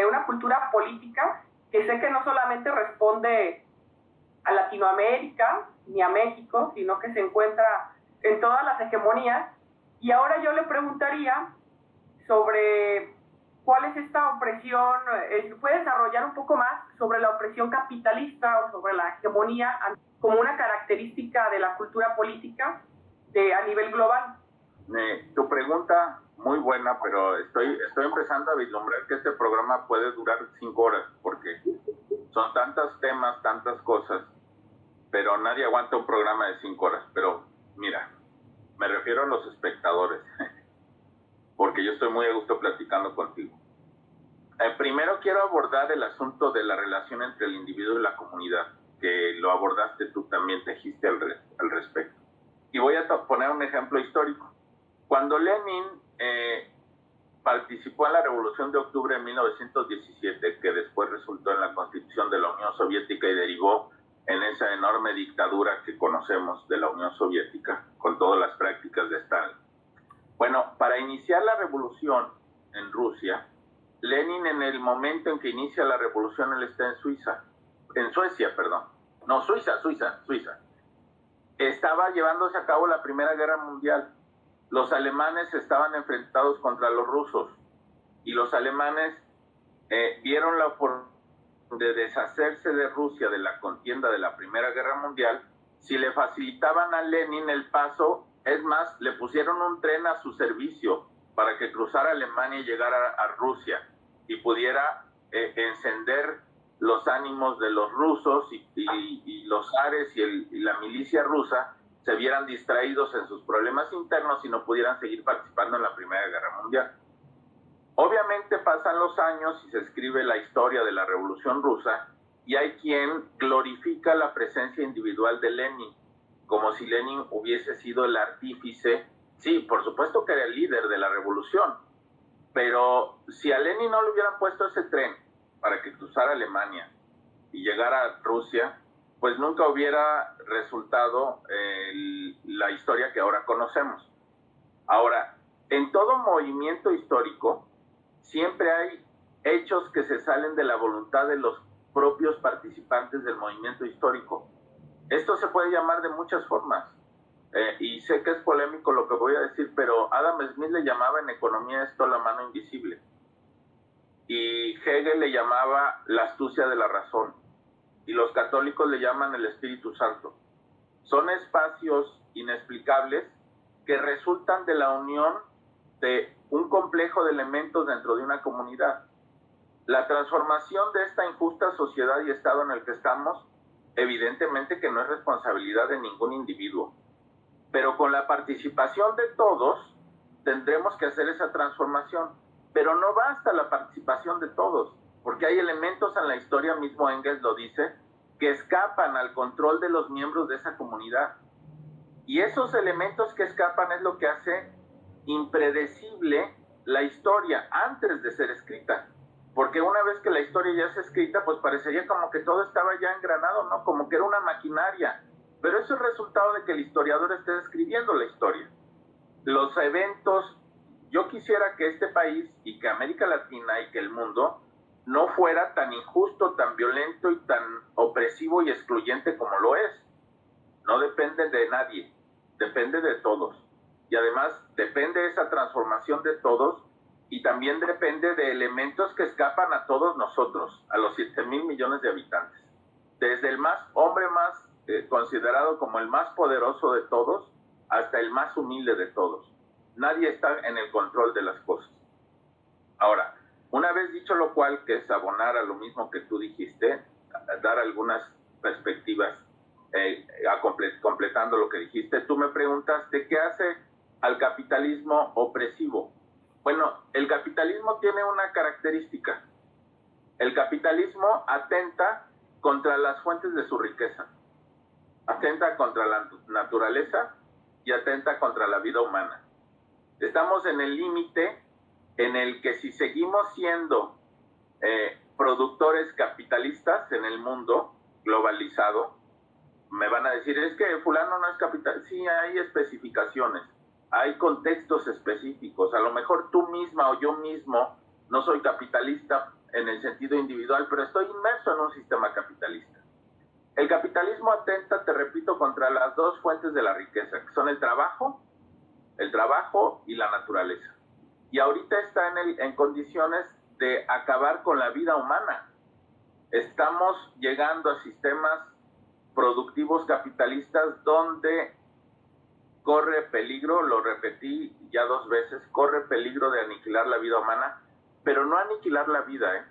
B: una cultura política que sé que no solamente responde a Latinoamérica ni a México, sino que se encuentra en todas las hegemonías. Y ahora yo le preguntaría sobre cuál es esta opresión, ¿puede desarrollar un poco más sobre la opresión capitalista o sobre la hegemonía como una característica de la cultura política a nivel global?
C: Tu pregunta muy buena, pero estoy empezando a vislumbrar que este programa puede durar 5 horas, porque son tantos temas, tantas cosas, pero nadie aguanta un programa de 5 horas. Pero mira, me refiero a los espectadores, porque yo estoy muy a gusto platicando contigo. Primero quiero abordar el asunto de la relación entre el individuo y la comunidad, que lo abordaste tú también, tejiste al respecto. Y voy a poner un ejemplo histórico. Cuando Lenin participó en la Revolución de Octubre de 1917, que después resultó en la Constitución de la Unión Soviética y derivó en esa enorme dictadura que conocemos de la Unión Soviética, con todas las prácticas de Stalin. Bueno, para iniciar la revolución en Rusia, Lenin, en el momento en que inicia la revolución, él está en Suiza. Estaba llevándose a cabo la Primera Guerra Mundial. Los alemanes estaban enfrentados contra los rusos y los alemanes vieron la oportunidad de deshacerse de Rusia de la contienda de la Primera Guerra Mundial si le facilitaban a Lenin el paso. Es más, le pusieron un tren a su servicio para que cruzara Alemania y llegara a Rusia y pudiera encender los ánimos de los rusos y los zares y la milicia rusa se vieran distraídos en sus problemas internos y no pudieran seguir participando en la Primera Guerra Mundial. Obviamente pasan los años y se escribe la historia de la Revolución Rusa y hay quien glorifica la presencia individual de Lenin, como si Lenin hubiese sido el artífice. Sí, por supuesto que era el líder de la revolución, pero si a Lenin no le hubieran puesto ese tren para que cruzara Alemania y llegara a Rusia, pues nunca hubiera resultado la historia que ahora conocemos. Ahora, en todo movimiento histórico, siempre hay hechos que se salen de la voluntad de los propios participantes del movimiento histórico. Esto se puede llamar de muchas formas. Y sé que es polémico lo que voy a decir, pero Adam Smith le llamaba en economía esto la mano invisible. Y Hegel le llamaba la astucia de la razón. Y los católicos le llaman el Espíritu Santo. Son espacios inexplicables que resultan de la unión de un complejo de elementos dentro de una comunidad. La transformación de esta injusta sociedad y estado en el que estamos, evidentemente que no es responsabilidad de ningún individuo. Pero con la participación de todos, tendremos que hacer esa transformación. Pero no basta la participación de todos, porque hay elementos en la historia, mismo Engels lo dice, que escapan al control de los miembros de esa comunidad. Y esos elementos que escapan es lo que hace impredecible la historia antes de ser escrita. Porque una vez que la historia ya es escrita, pues parecería como que todo estaba ya engranado, ¿no? Como que era una maquinaria. Pero eso es resultado de que el historiador esté escribiendo la historia. Los eventos, yo quisiera que este país y que América Latina y que el mundo no fuera tan injusto, tan violento y tan opresivo y excluyente como lo es. No depende de nadie, depende de todos. Y además depende de esa transformación de todos y también depende de elementos que escapan a todos nosotros, a los 7,000 millones de habitantes. Desde el hombre más considerado como el más poderoso de todos hasta el más humilde de todos. Nadie está en el control de las cosas. Ahora, una vez dicho lo cual, que es abonar a lo mismo que tú dijiste, dar algunas perspectivas completando lo que dijiste, tú me preguntaste qué hace al capitalismo opresivo. Bueno, el capitalismo tiene una característica. El capitalismo atenta contra las fuentes de su riqueza. Atenta contra la naturaleza y atenta contra la vida humana. Estamos en el límite en el que si seguimos siendo productores capitalistas en el mundo globalizado, me van a decir, es que fulano no es capitalista. Sí, hay especificaciones, hay contextos específicos. A lo mejor tú misma o yo mismo no soy capitalista en el sentido individual, pero estoy inmerso en un sistema capitalista. El capitalismo atenta, te repito, contra las dos fuentes de la riqueza, que son el trabajo y la naturaleza. Y ahorita está en condiciones de acabar con la vida humana. Estamos llegando a sistemas productivos capitalistas donde corre peligro, lo repetí ya 2 veces, corre peligro de aniquilar la vida humana, pero no aniquilar la vida.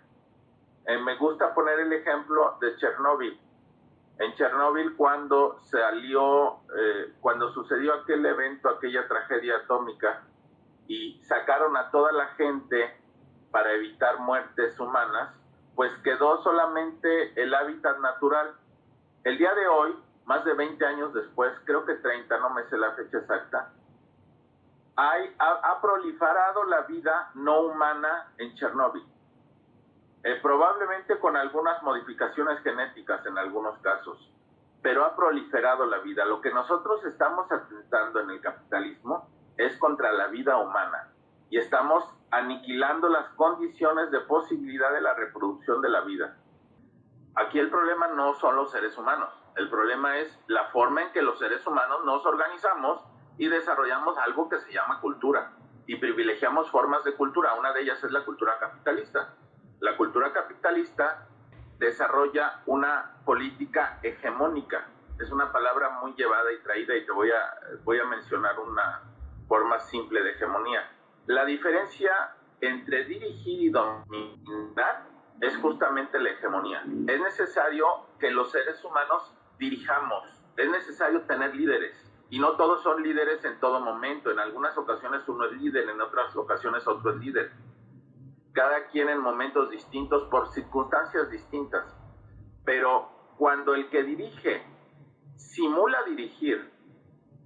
C: Me gusta poner el ejemplo de Chernóbil. En Chernóbil, cuando sucedió aquel evento, aquella tragedia atómica, y sacaron a toda la gente para evitar muertes humanas, pues quedó solamente el hábitat natural. El día de hoy, más de 20 años después, creo que 30, no me sé la fecha exacta, ha proliferado la vida no humana en Chernóbil. Probablemente con algunas modificaciones genéticas en algunos casos, pero ha proliferado la vida. Lo que nosotros estamos atentando en el capitalismo es contra la vida humana y estamos aniquilando las condiciones de posibilidad de la reproducción de la vida. Aquí el problema no son los seres humanos, el problema es la forma en que los seres humanos nos organizamos y desarrollamos algo que se llama cultura y privilegiamos formas de cultura. Una de ellas es la cultura capitalista. La cultura capitalista desarrolla una política hegemónica. Es una palabra muy llevada y traída y te voy a mencionar una forma simple de hegemonía. La diferencia entre dirigir y dominar es justamente la hegemonía. Es necesario que los seres humanos dirijamos, es necesario tener líderes. Y no todos son líderes en todo momento. En algunas ocasiones uno es líder, en otras ocasiones otro es líder. Cada quien en momentos distintos, por circunstancias distintas. Pero cuando el que dirige simula dirigir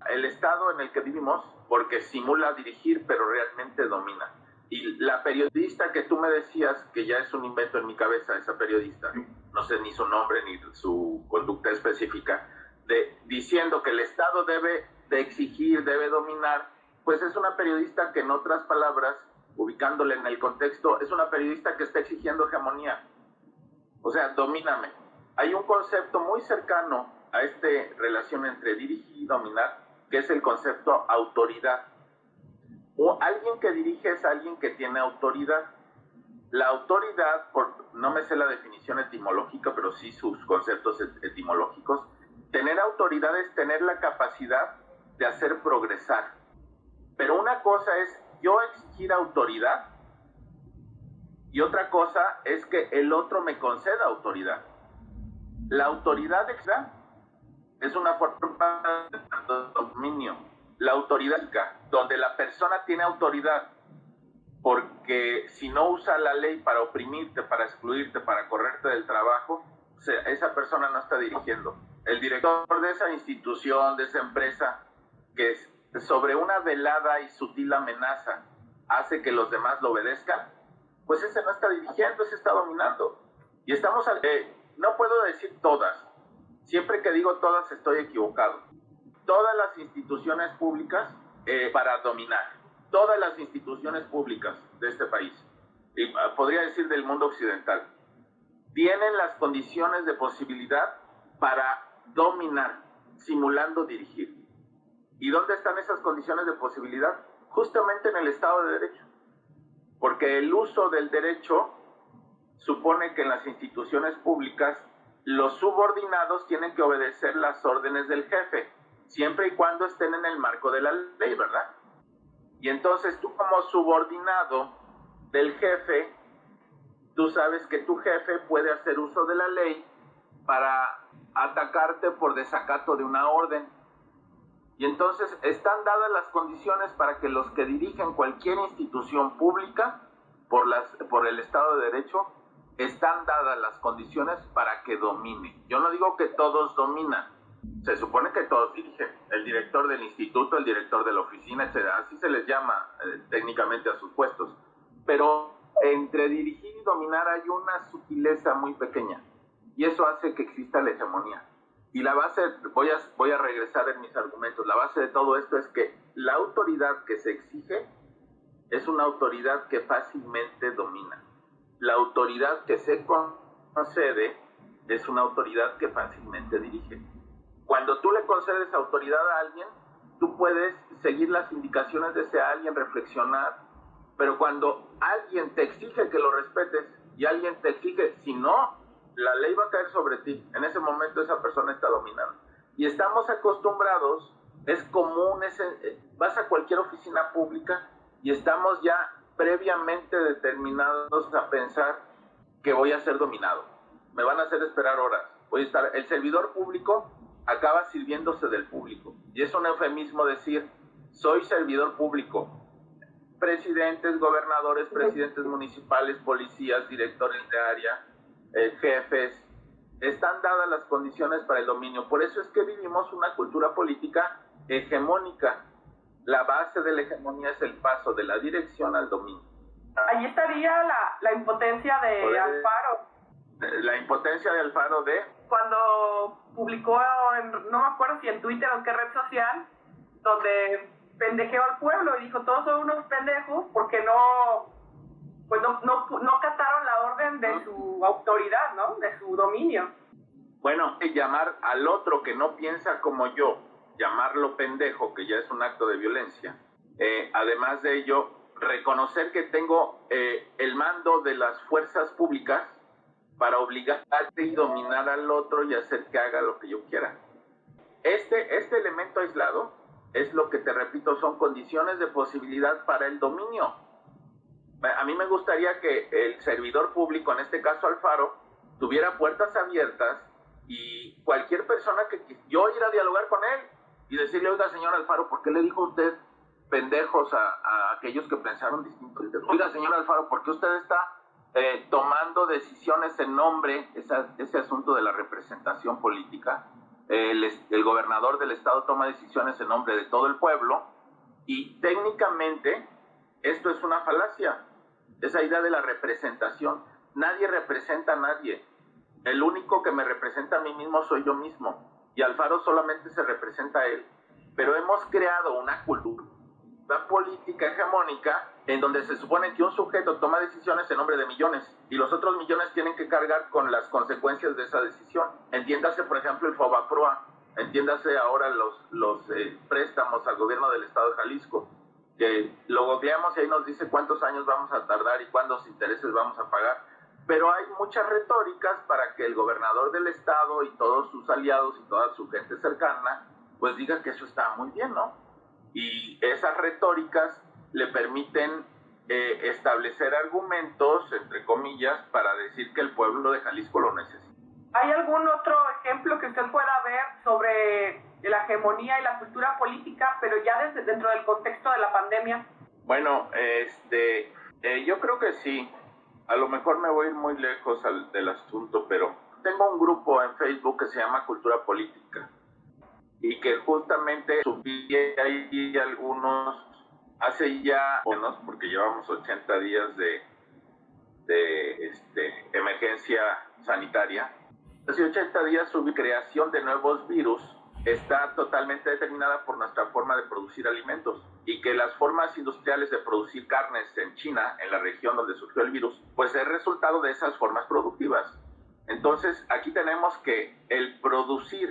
C: el estado en el que vivimos, porque simula dirigir, pero realmente domina. Y la periodista que tú me decías, que ya es un invento en mi cabeza, esa periodista, no sé ni su nombre ni su conducta específica, diciendo que el Estado debe de exigir, debe dominar, pues es una periodista que, en otras palabras, ubicándole en el contexto, es una periodista que está exigiendo hegemonía. O sea, domíname. Hay un concepto muy cercano a esta relación entre dirigir y dominar, que es el concepto autoridad. Alguien que dirige es alguien que tiene autoridad. La autoridad, no me sé la definición etimológica, pero sí sus conceptos etimológicos. Tener autoridad es tener la capacidad de hacer progresar. Pero una cosa es yo exigir autoridad y otra cosa es que el otro me conceda autoridad. La autoridad es una forma de dominio. La autoridad, donde la persona tiene autoridad, porque si no usa la ley para oprimirte, para excluirte, para correrte del trabajo, esa persona no está dirigiendo. El director de esa institución, de esa empresa, que sobre una velada y sutil amenaza hace que los demás lo obedezcan, pues ese no está dirigiendo, ese está dominando. Y no puedo decir todas. Siempre que digo todas estoy equivocado. Todas las instituciones públicas para dominar. Todas las instituciones públicas de este país, y podría decir del mundo occidental, tienen las condiciones de posibilidad para dominar, simulando dirigir. ¿Y dónde están esas condiciones de posibilidad? Justamente en el Estado de Derecho. Porque el uso del derecho supone que en las instituciones públicas los subordinados tienen que obedecer las órdenes del jefe, siempre y cuando estén en el marco de la ley, ¿verdad? Y entonces tú, como subordinado del jefe, tú sabes que tu jefe puede hacer uso de la ley para atacarte por desacato de una orden. Y entonces están dadas las condiciones para que los que dirigen cualquier institución pública por el Estado de Derecho, están dadas las condiciones para que domine. Yo no digo que todos dominan. Se supone que todos dirigen, el director del instituto, el director de la oficina, etc. Así se les llama técnicamente a sus puestos. Pero entre dirigir y dominar hay una sutileza muy pequeña. Y eso hace que exista la hegemonía. Y la base, voy a regresar en mis argumentos, la base de todo esto es que la autoridad que se exige es una autoridad que fácilmente domina. La autoridad que se concede es una autoridad que fácilmente dirige. Cuando tú le concedes autoridad a alguien, tú puedes seguir las indicaciones de ese alguien, reflexionar, pero cuando alguien te exige que lo respetes y alguien te exige, si no, la ley va a caer sobre ti. En ese momento esa persona está dominando. Y estamos acostumbrados, es común, vas a cualquier oficina pública y estamos ya previamente determinados a pensar que voy a ser dominado. Me van a hacer esperar horas. El servidor público acaba sirviéndose del público. Y es un eufemismo decir, soy servidor público. Presidentes, gobernadores, presidentes municipales, policías, directores de área, jefes, están dadas las condiciones para el dominio. Por eso es que vivimos una cultura política hegemónica. La base de la hegemonía es el paso de la dirección al dominio.
B: Ahí estaría la impotencia de Alfaro.
C: La impotencia de Alfaro
B: cuando publicó, no me acuerdo si en Twitter o en qué red social, donde pendejeó al pueblo y dijo, todos son unos pendejos porque no cataron la orden de su autoridad, ¿no? De su dominio.
C: Bueno, llamar al otro que no piensa como yo, llamarlo pendejo, que ya es un acto de violencia. Además de ello, reconocer que tengo el mando de las fuerzas públicas para obligarte y dominar al otro y hacer que haga lo que yo quiera. Este elemento aislado es lo que te repito, son condiciones de posibilidad para el dominio. A mí me gustaría que el servidor público, en este caso Alfaro, tuviera puertas abiertas y cualquier persona que yo ir a dialogar con él y decirle, oiga, señor Alfaro, ¿por qué le dijo usted pendejos a aquellos que pensaron distinto? Oiga, señor Alfaro, ¿por qué usted está tomando decisiones en nombre, ese asunto de la representación política? El gobernador del estado toma decisiones en nombre de todo el pueblo y técnicamente esto es una falacia. Esa idea de la representación, nadie representa a nadie. el único que me representa a mí mismo soy yo mismo, y Alfaro solamente se representa a él. Pero hemos creado una cultura política hegemónica en donde se supone que un sujeto toma decisiones en nombre de millones y los otros millones tienen que cargar con las consecuencias de esa decisión. Entiéndase, por ejemplo, el Fobaproa, entiéndase ahora los préstamos al gobierno del estado de Jalisco, que lo googleamos y ahí nos dice cuántos años vamos a tardar y cuántos intereses vamos a pagar. Pero hay muchas retóricas para que el gobernador del estado y todos sus aliados y toda su gente cercana pues diga que eso está muy bien, ¿no? Y esas retóricas le permiten establecer argumentos, entre comillas, para decir que el pueblo de Jalisco lo necesita.
B: ¿Hay algún otro ejemplo que usted pueda ver sobre la hegemonía y la cultura política, pero ya desde dentro del contexto de la pandemia?
C: Bueno, yo creo que sí. A lo mejor me voy a ir muy lejos del asunto, pero tengo un grupo en Facebook que se llama Cultura Política y que justamente subí ahí algunos hace ya, porque llevamos 80 días de emergencia sanitaria. Hace 80 días subí creación de nuevos virus. Está totalmente determinada por nuestra forma de producir alimentos y que las formas industriales de producir carnes en China, en la región donde surgió el virus, pues es resultado de esas formas productivas. Entonces, aquí tenemos que el producir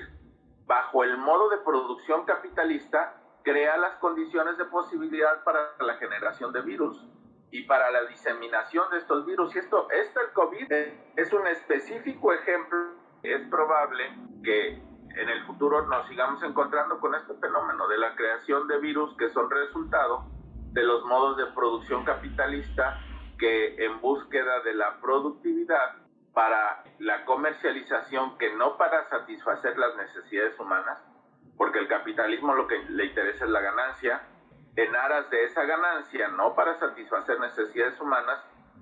C: bajo el modo de producción capitalista crea las condiciones de posibilidad para la generación de virus y para la diseminación de estos virus. Y el COVID es un específico ejemplo. Es probable que en el futuro nos sigamos encontrando con este fenómeno de la creación de virus que son resultado de los modos de producción capitalista que en búsqueda de la productividad para la comercialización, que no para satisfacer las necesidades humanas, porque el capitalismo lo que le interesa es la ganancia, en aras de esa ganancia, no para satisfacer necesidades humanas,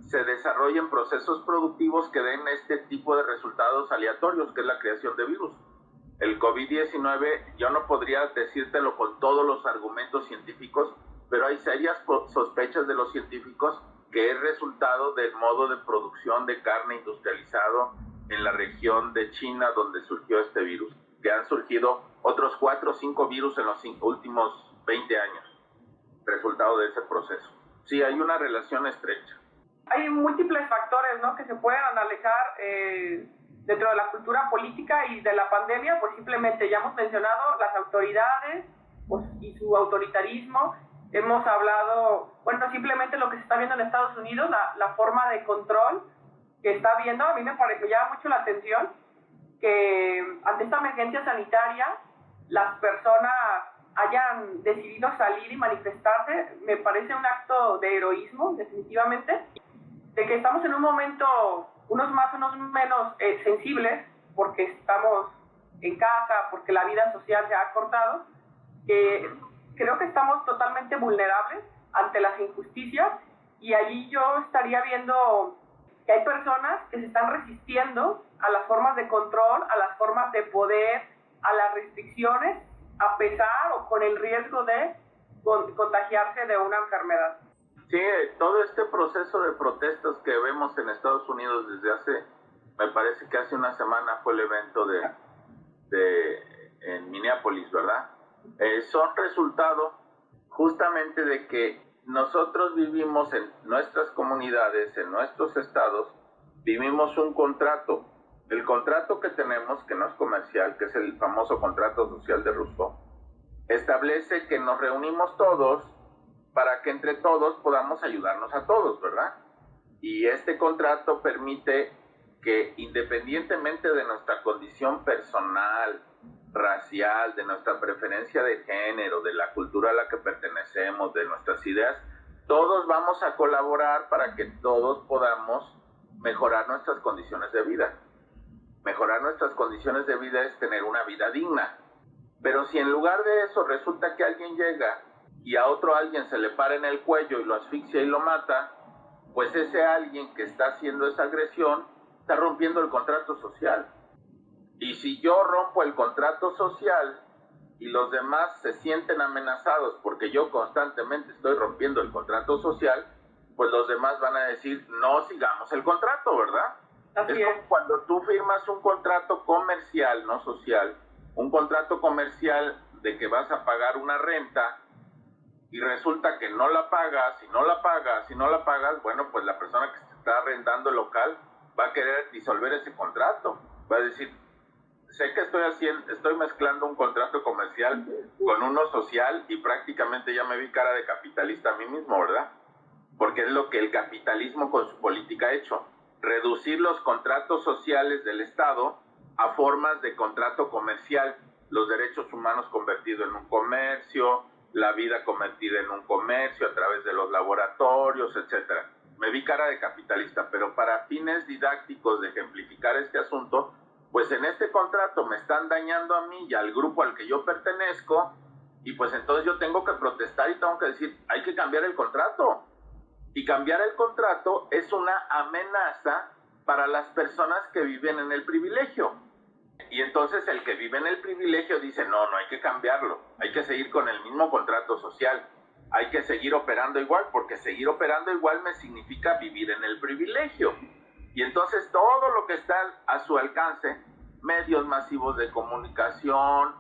C: se desarrollen procesos productivos que den este tipo de resultados aleatorios, que es la creación de virus. El COVID-19, yo no podría decírtelo con todos los argumentos científicos, pero hay serias sospechas de los científicos que es resultado del modo de producción de carne industrializado en la región de China donde surgió este virus, que han surgido otros 4 o 5 virus en los últimos 20 años, resultado de ese proceso. Sí, hay una relación estrecha.
B: Hay múltiples factores, ¿no?, que se pueden analizar dentro de la cultura política y de la pandemia. Pues simplemente ya hemos mencionado las autoridades pues, y su autoritarismo. Hemos hablado, bueno, simplemente lo que se está viendo en Estados Unidos, la forma de control que está viendo. A mí me llama mucho la atención que ante esta emergencia sanitaria las personas hayan decidido salir y manifestarse. Me parece un acto de heroísmo, definitivamente, de que estamos en un momento, unos más, unos menos sensibles, porque estamos en casa, porque la vida social se ha cortado, que creo que estamos totalmente vulnerables ante las injusticias, y allí yo estaría viendo que hay personas que se están resistiendo a las formas de control, a las formas de poder, a las restricciones, a pesar o con el riesgo de contagiarse de una enfermedad.
C: Sí, todo este proceso de protestas que vemos en Estados Unidos me parece que hace una semana fue el evento en Minneapolis, ¿verdad? Son resultado justamente de que nosotros vivimos en nuestras comunidades, en nuestros estados, vivimos un contrato. El contrato que tenemos, que no es comercial, que es el famoso contrato social de Rousseau, establece que nos reunimos todos para que entre todos podamos ayudarnos a todos, ¿verdad? Y este contrato permite que independientemente de nuestra condición personal, racial, de nuestra preferencia de género, de la cultura a la que pertenecemos, de nuestras ideas, todos vamos a colaborar para que todos podamos mejorar nuestras condiciones de vida. Mejorar nuestras condiciones de vida es tener una vida digna. Pero si en lugar de eso resulta que alguien llega y a otro alguien se le para en el cuello y lo asfixia y lo mata, pues ese alguien que está haciendo esa agresión está rompiendo el contrato social. Y si yo rompo el contrato social y los demás se sienten amenazados porque yo constantemente estoy rompiendo el contrato social, pues los demás van a decir, no sigamos el contrato, ¿verdad?
B: Así
C: es como cuando tú firmas un contrato comercial, no social, un contrato comercial de que vas a pagar una renta y resulta que no la pagas, si no la pagas, bueno, pues la persona que te está arrendando el local va a querer disolver ese contrato. Va a decir, sé que estoy mezclando un contrato comercial con uno social y prácticamente ya me vi cara de capitalista a mí mismo, ¿verdad? Porque es lo que el capitalismo con su política ha hecho, reducir los contratos sociales del Estado a formas de contrato comercial, los derechos humanos convertidos en un comercio, la vida convertida en un comercio a través de los laboratorios, etcétera. Me vi cara de capitalista, pero para fines didácticos de ejemplificar este asunto, pues en este contrato me están dañando a mí y al grupo al que yo pertenezco, y pues entonces yo tengo que protestar y tengo que decir, hay que cambiar el contrato. Y cambiar el contrato es una amenaza para las personas que viven en el privilegio. Y entonces el que vive en el privilegio dice, no hay que cambiarlo, hay que seguir con el mismo contrato social, hay que seguir operando igual, porque seguir operando igual me significa vivir en el privilegio. Y entonces todo lo que está a su alcance, medios masivos de comunicación,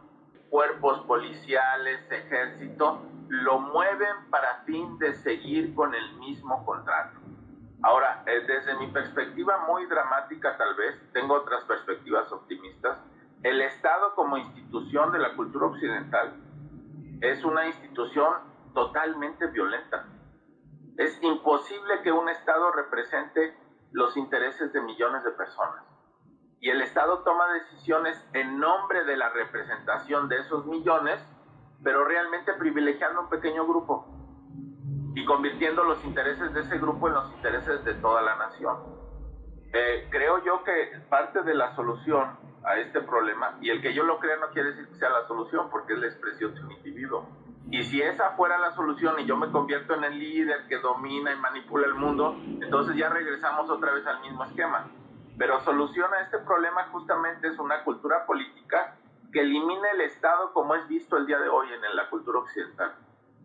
C: cuerpos policiales, ejército, lo mueven para fin de seguir con el mismo contrato. Ahora, desde mi perspectiva muy dramática tal vez, tengo otras perspectivas optimistas, el Estado como institución de la cultura occidental es una institución totalmente violenta. Es imposible que un Estado represente los intereses de millones de personas. Y el Estado toma decisiones en nombre de la representación de esos millones, pero realmente privilegiando un pequeño grupo y convirtiendo los intereses de ese grupo en los intereses de toda la nación. Creo yo que parte de la solución a este problema, y el que yo lo crea no quiere decir que sea la solución, porque es la expresión de un individuo. Y si esa fuera la solución y yo me convierto en el líder que domina y manipula el mundo, entonces ya regresamos otra vez al mismo esquema. Pero solución a este problema justamente es una cultura política que elimine el Estado como es visto el día de hoy en la cultura occidental.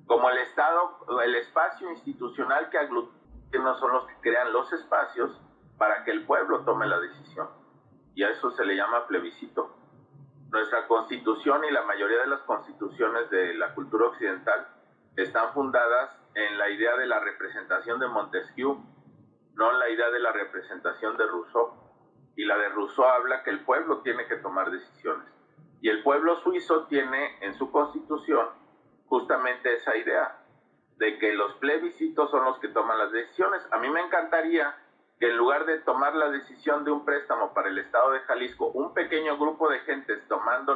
C: Como el Estado, el espacio institucional que no son los que crean los espacios para que el pueblo tome la decisión. Y a eso se le llama plebiscito. Nuestra Constitución y la mayoría de las constituciones de la cultura occidental están fundadas en la idea de la representación de Montesquieu, no en la idea de la representación de Rousseau. Y la de Rousseau habla que el pueblo tiene que tomar decisiones. Y el pueblo suizo tiene en su constitución justamente esa idea de que los plebiscitos son los que toman las decisiones. A mí me encantaría que en lugar de tomar la decisión de un préstamo para el Estado de Jalisco, un pequeño grupo de gentes tomando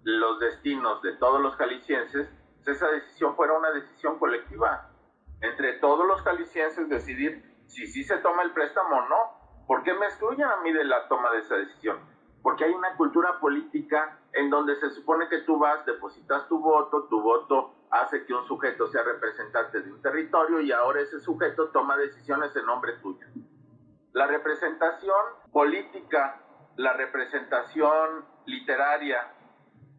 C: los destinos de todos los jaliscienses, esa decisión fuera una decisión colectiva. Entre todos los jaliscienses decidir si sí se toma el préstamo o no. ¿Por qué me excluyen a mí de la toma de esa decisión? Porque hay una cultura política en donde se supone que tú vas, depositas tu voto hace que un sujeto sea representante de un territorio y ahora ese sujeto toma decisiones en nombre tuyo. La representación política, la representación literaria,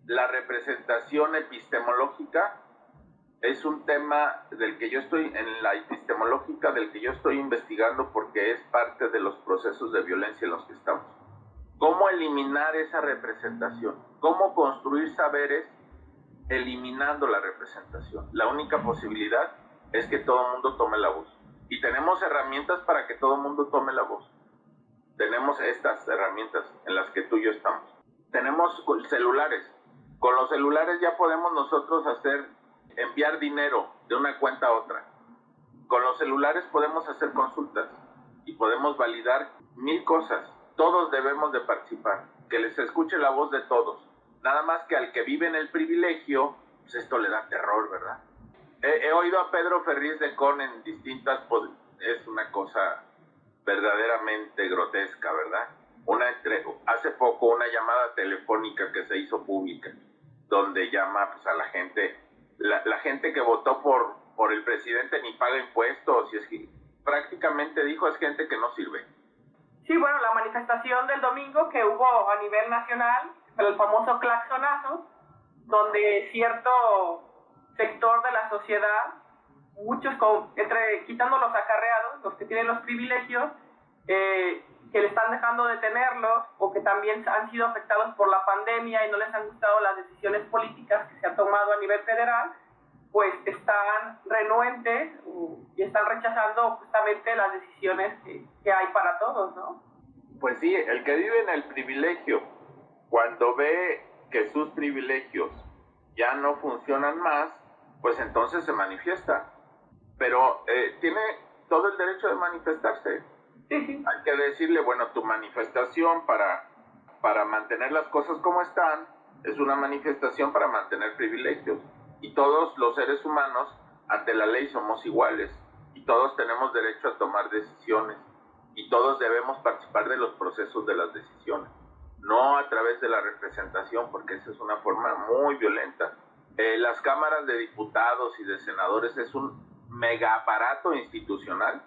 C: la representación epistemológica es un tema del que yo estoy, en la epistemológica, del que yo estoy investigando porque es parte de los procesos de violencia en los que estamos. ¿Cómo eliminar esa representación? ¿Cómo construir saberes eliminando la representación? La única posibilidad es que todo el mundo tome la voz. Y tenemos herramientas para que todo el mundo tome la voz. Tenemos estas herramientas en las que tú y yo estamos. Tenemos celulares. Con los celulares ya podemos nosotros enviar dinero de una cuenta a otra. Con los celulares podemos hacer consultas y podemos validar 1000 cosas. Todos debemos de participar, que les escuche la voz de todos. Nada más que al que vive en el privilegio, pues esto le da terror, ¿verdad? He oído a Pedro Ferriz de Con en distintas... Es una cosa verdaderamente grotesca, ¿verdad? Hace poco una llamada telefónica que se hizo pública, donde llama pues, a la gente, la gente que votó por el presidente ni paga impuestos, y es que prácticamente dijo es gente que no sirve.
B: Sí, bueno, la manifestación del domingo que hubo a nivel nacional, el famoso claxonazo, donde cierto sector de la sociedad, muchos quitando los acarreados, los que tienen los privilegios, que le están dejando de tenerlos o que también han sido afectados por la pandemia y no les han gustado las decisiones políticas que se han tomado a nivel federal, pues están renuentes y están rechazando justamente las decisiones que hay para todos, ¿no?
C: Pues sí, el que vive en el privilegio, cuando ve que sus privilegios ya no funcionan más, pues entonces se manifiesta. Pero tiene todo el derecho de manifestarse.
B: Sí.
C: Hay que decirle, bueno, tu manifestación para mantener las cosas como están es una manifestación para mantener privilegios. Y todos los seres humanos ante la ley somos iguales y todos tenemos derecho a tomar decisiones y todos debemos participar de los procesos de las decisiones, no a través de la representación, porque esa es una forma muy violenta. Las cámaras de diputados y de senadores es un mega aparato institucional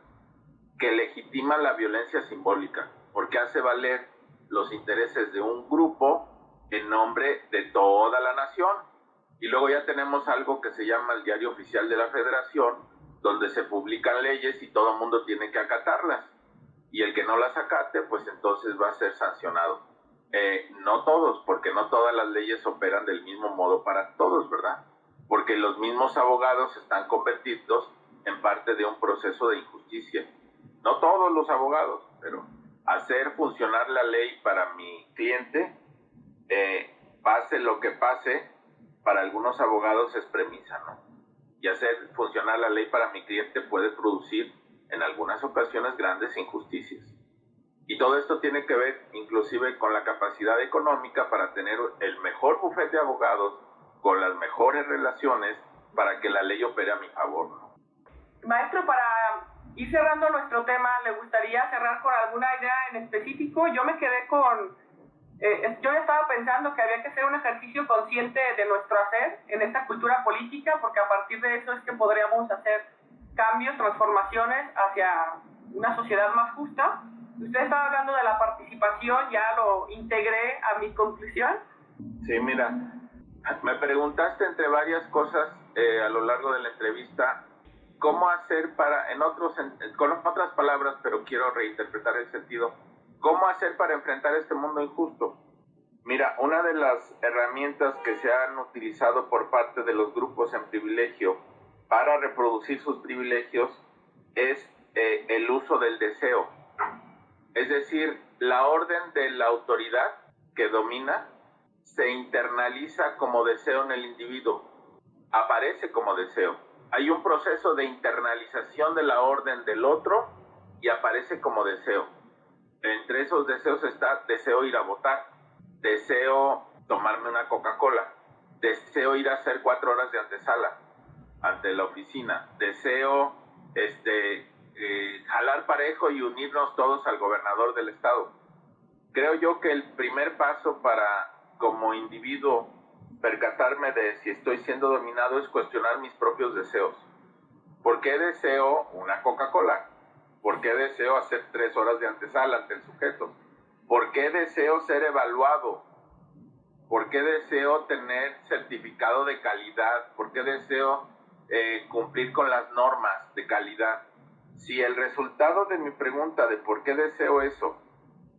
C: que legitima la violencia simbólica, porque hace valer los intereses de un grupo en nombre de toda la nación. Y luego ya tenemos algo que se llama el Diario Oficial de la Federación, donde se publican leyes y todo el mundo tiene que acatarlas. Y el que no las acate, pues entonces va a ser sancionado. No todos, porque no todas las leyes operan del mismo modo para todos, ¿verdad? Porque los mismos abogados están convertidos en parte de un proceso de injusticia. No todos los abogados, pero hacer funcionar la ley para mi cliente, pase lo que pase, para algunos abogados es premisa, ¿no? Y hacer funcionar la ley para mi cliente puede producir en algunas ocasiones grandes injusticias. Y todo esto tiene que ver inclusive con la capacidad económica para tener el mejor bufete de abogados con las mejores relaciones para que la ley opere a mi favor, ¿no?
B: Maestro, para ir cerrando nuestro tema, ¿le gustaría cerrar con alguna idea en específico? Yo me quedé con... yo estaba pensando que había que hacer un ejercicio consciente de nuestro hacer en esta cultura política, porque a partir de eso es que podríamos hacer cambios, transformaciones hacia una sociedad más justa. Usted estaba hablando de la participación, ya lo integré a mi conclusión.
C: Sí, mira, me preguntaste entre varias cosas a lo largo de la entrevista, cómo hacer para, con otras palabras, pero quiero reinterpretar el sentido, cómo hacer para enfrentar este mundo injusto. Mira, una de las herramientas que se han utilizado por parte de los grupos en privilegio para reproducir sus privilegios es el uso del deseo. Es decir, la orden de la autoridad que domina se internaliza como deseo en el individuo, aparece como deseo. Hay un proceso de internalización de la orden del otro y aparece como deseo. Entre esos deseos está deseo ir a votar, deseo tomarme una Coca-Cola, deseo ir a hacer 4 horas de antesala ante la oficina, deseo jalar parejo y unirnos todos al gobernador del estado. Creo yo que el primer paso para, como individuo, percatarme de si estoy siendo dominado es cuestionar mis propios deseos. ¿Por qué deseo una Coca-Cola? ¿Por qué deseo hacer 3 horas de antesala ante el sujeto? ¿Por qué deseo ser evaluado? ¿Por qué deseo tener certificado de calidad? ¿Por qué deseo cumplir con las normas de calidad? Si el resultado de mi pregunta de por qué deseo eso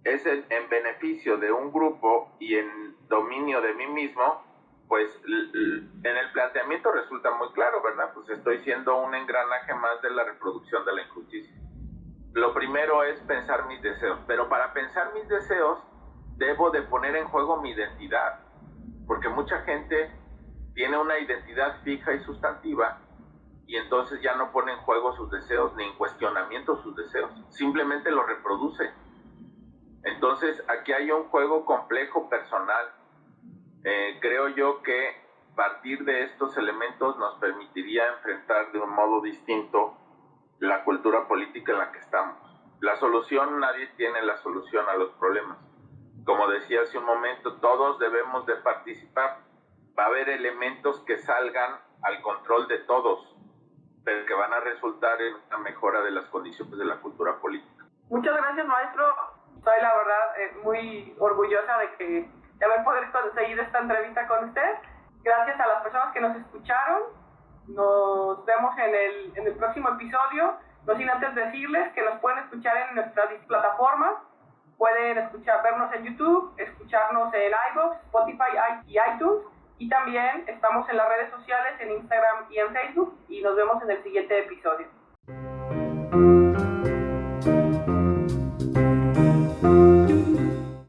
C: es en beneficio de un grupo y en dominio de mí mismo, pues en el planteamiento resulta muy claro, ¿verdad? Pues estoy siendo un engranaje más de la reproducción de la injusticia. Lo primero es pensar mis deseos, pero para pensar mis deseos debo de poner en juego mi identidad, porque mucha gente tiene una identidad fija y sustantiva y entonces ya no pone en juego sus deseos ni en cuestionamiento sus deseos, simplemente los reproduce. Entonces aquí hay un juego complejo personal. Creo yo que partir de estos elementos nos permitiría enfrentar de un modo distinto la cultura política en la que estamos. La solución, nadie tiene la solución a los problemas. Como decía hace un momento, todos debemos de participar. Va a haber elementos que salgan al control de todos, pero que van a resultar en una mejora de las condiciones de la cultura política.
B: Muchas gracias, maestro. Soy, la verdad, muy orgullosa de haber podido conseguir esta entrevista con usted. Gracias a las personas que nos escucharon. Nos vemos en el próximo episodio. No sin antes decirles que nos pueden escuchar en nuestras plataformas. Pueden vernos en YouTube, escucharnos en iVoox, Spotify y iTunes. Y también estamos en las redes sociales, en Instagram y en Facebook. Y nos vemos en el siguiente episodio.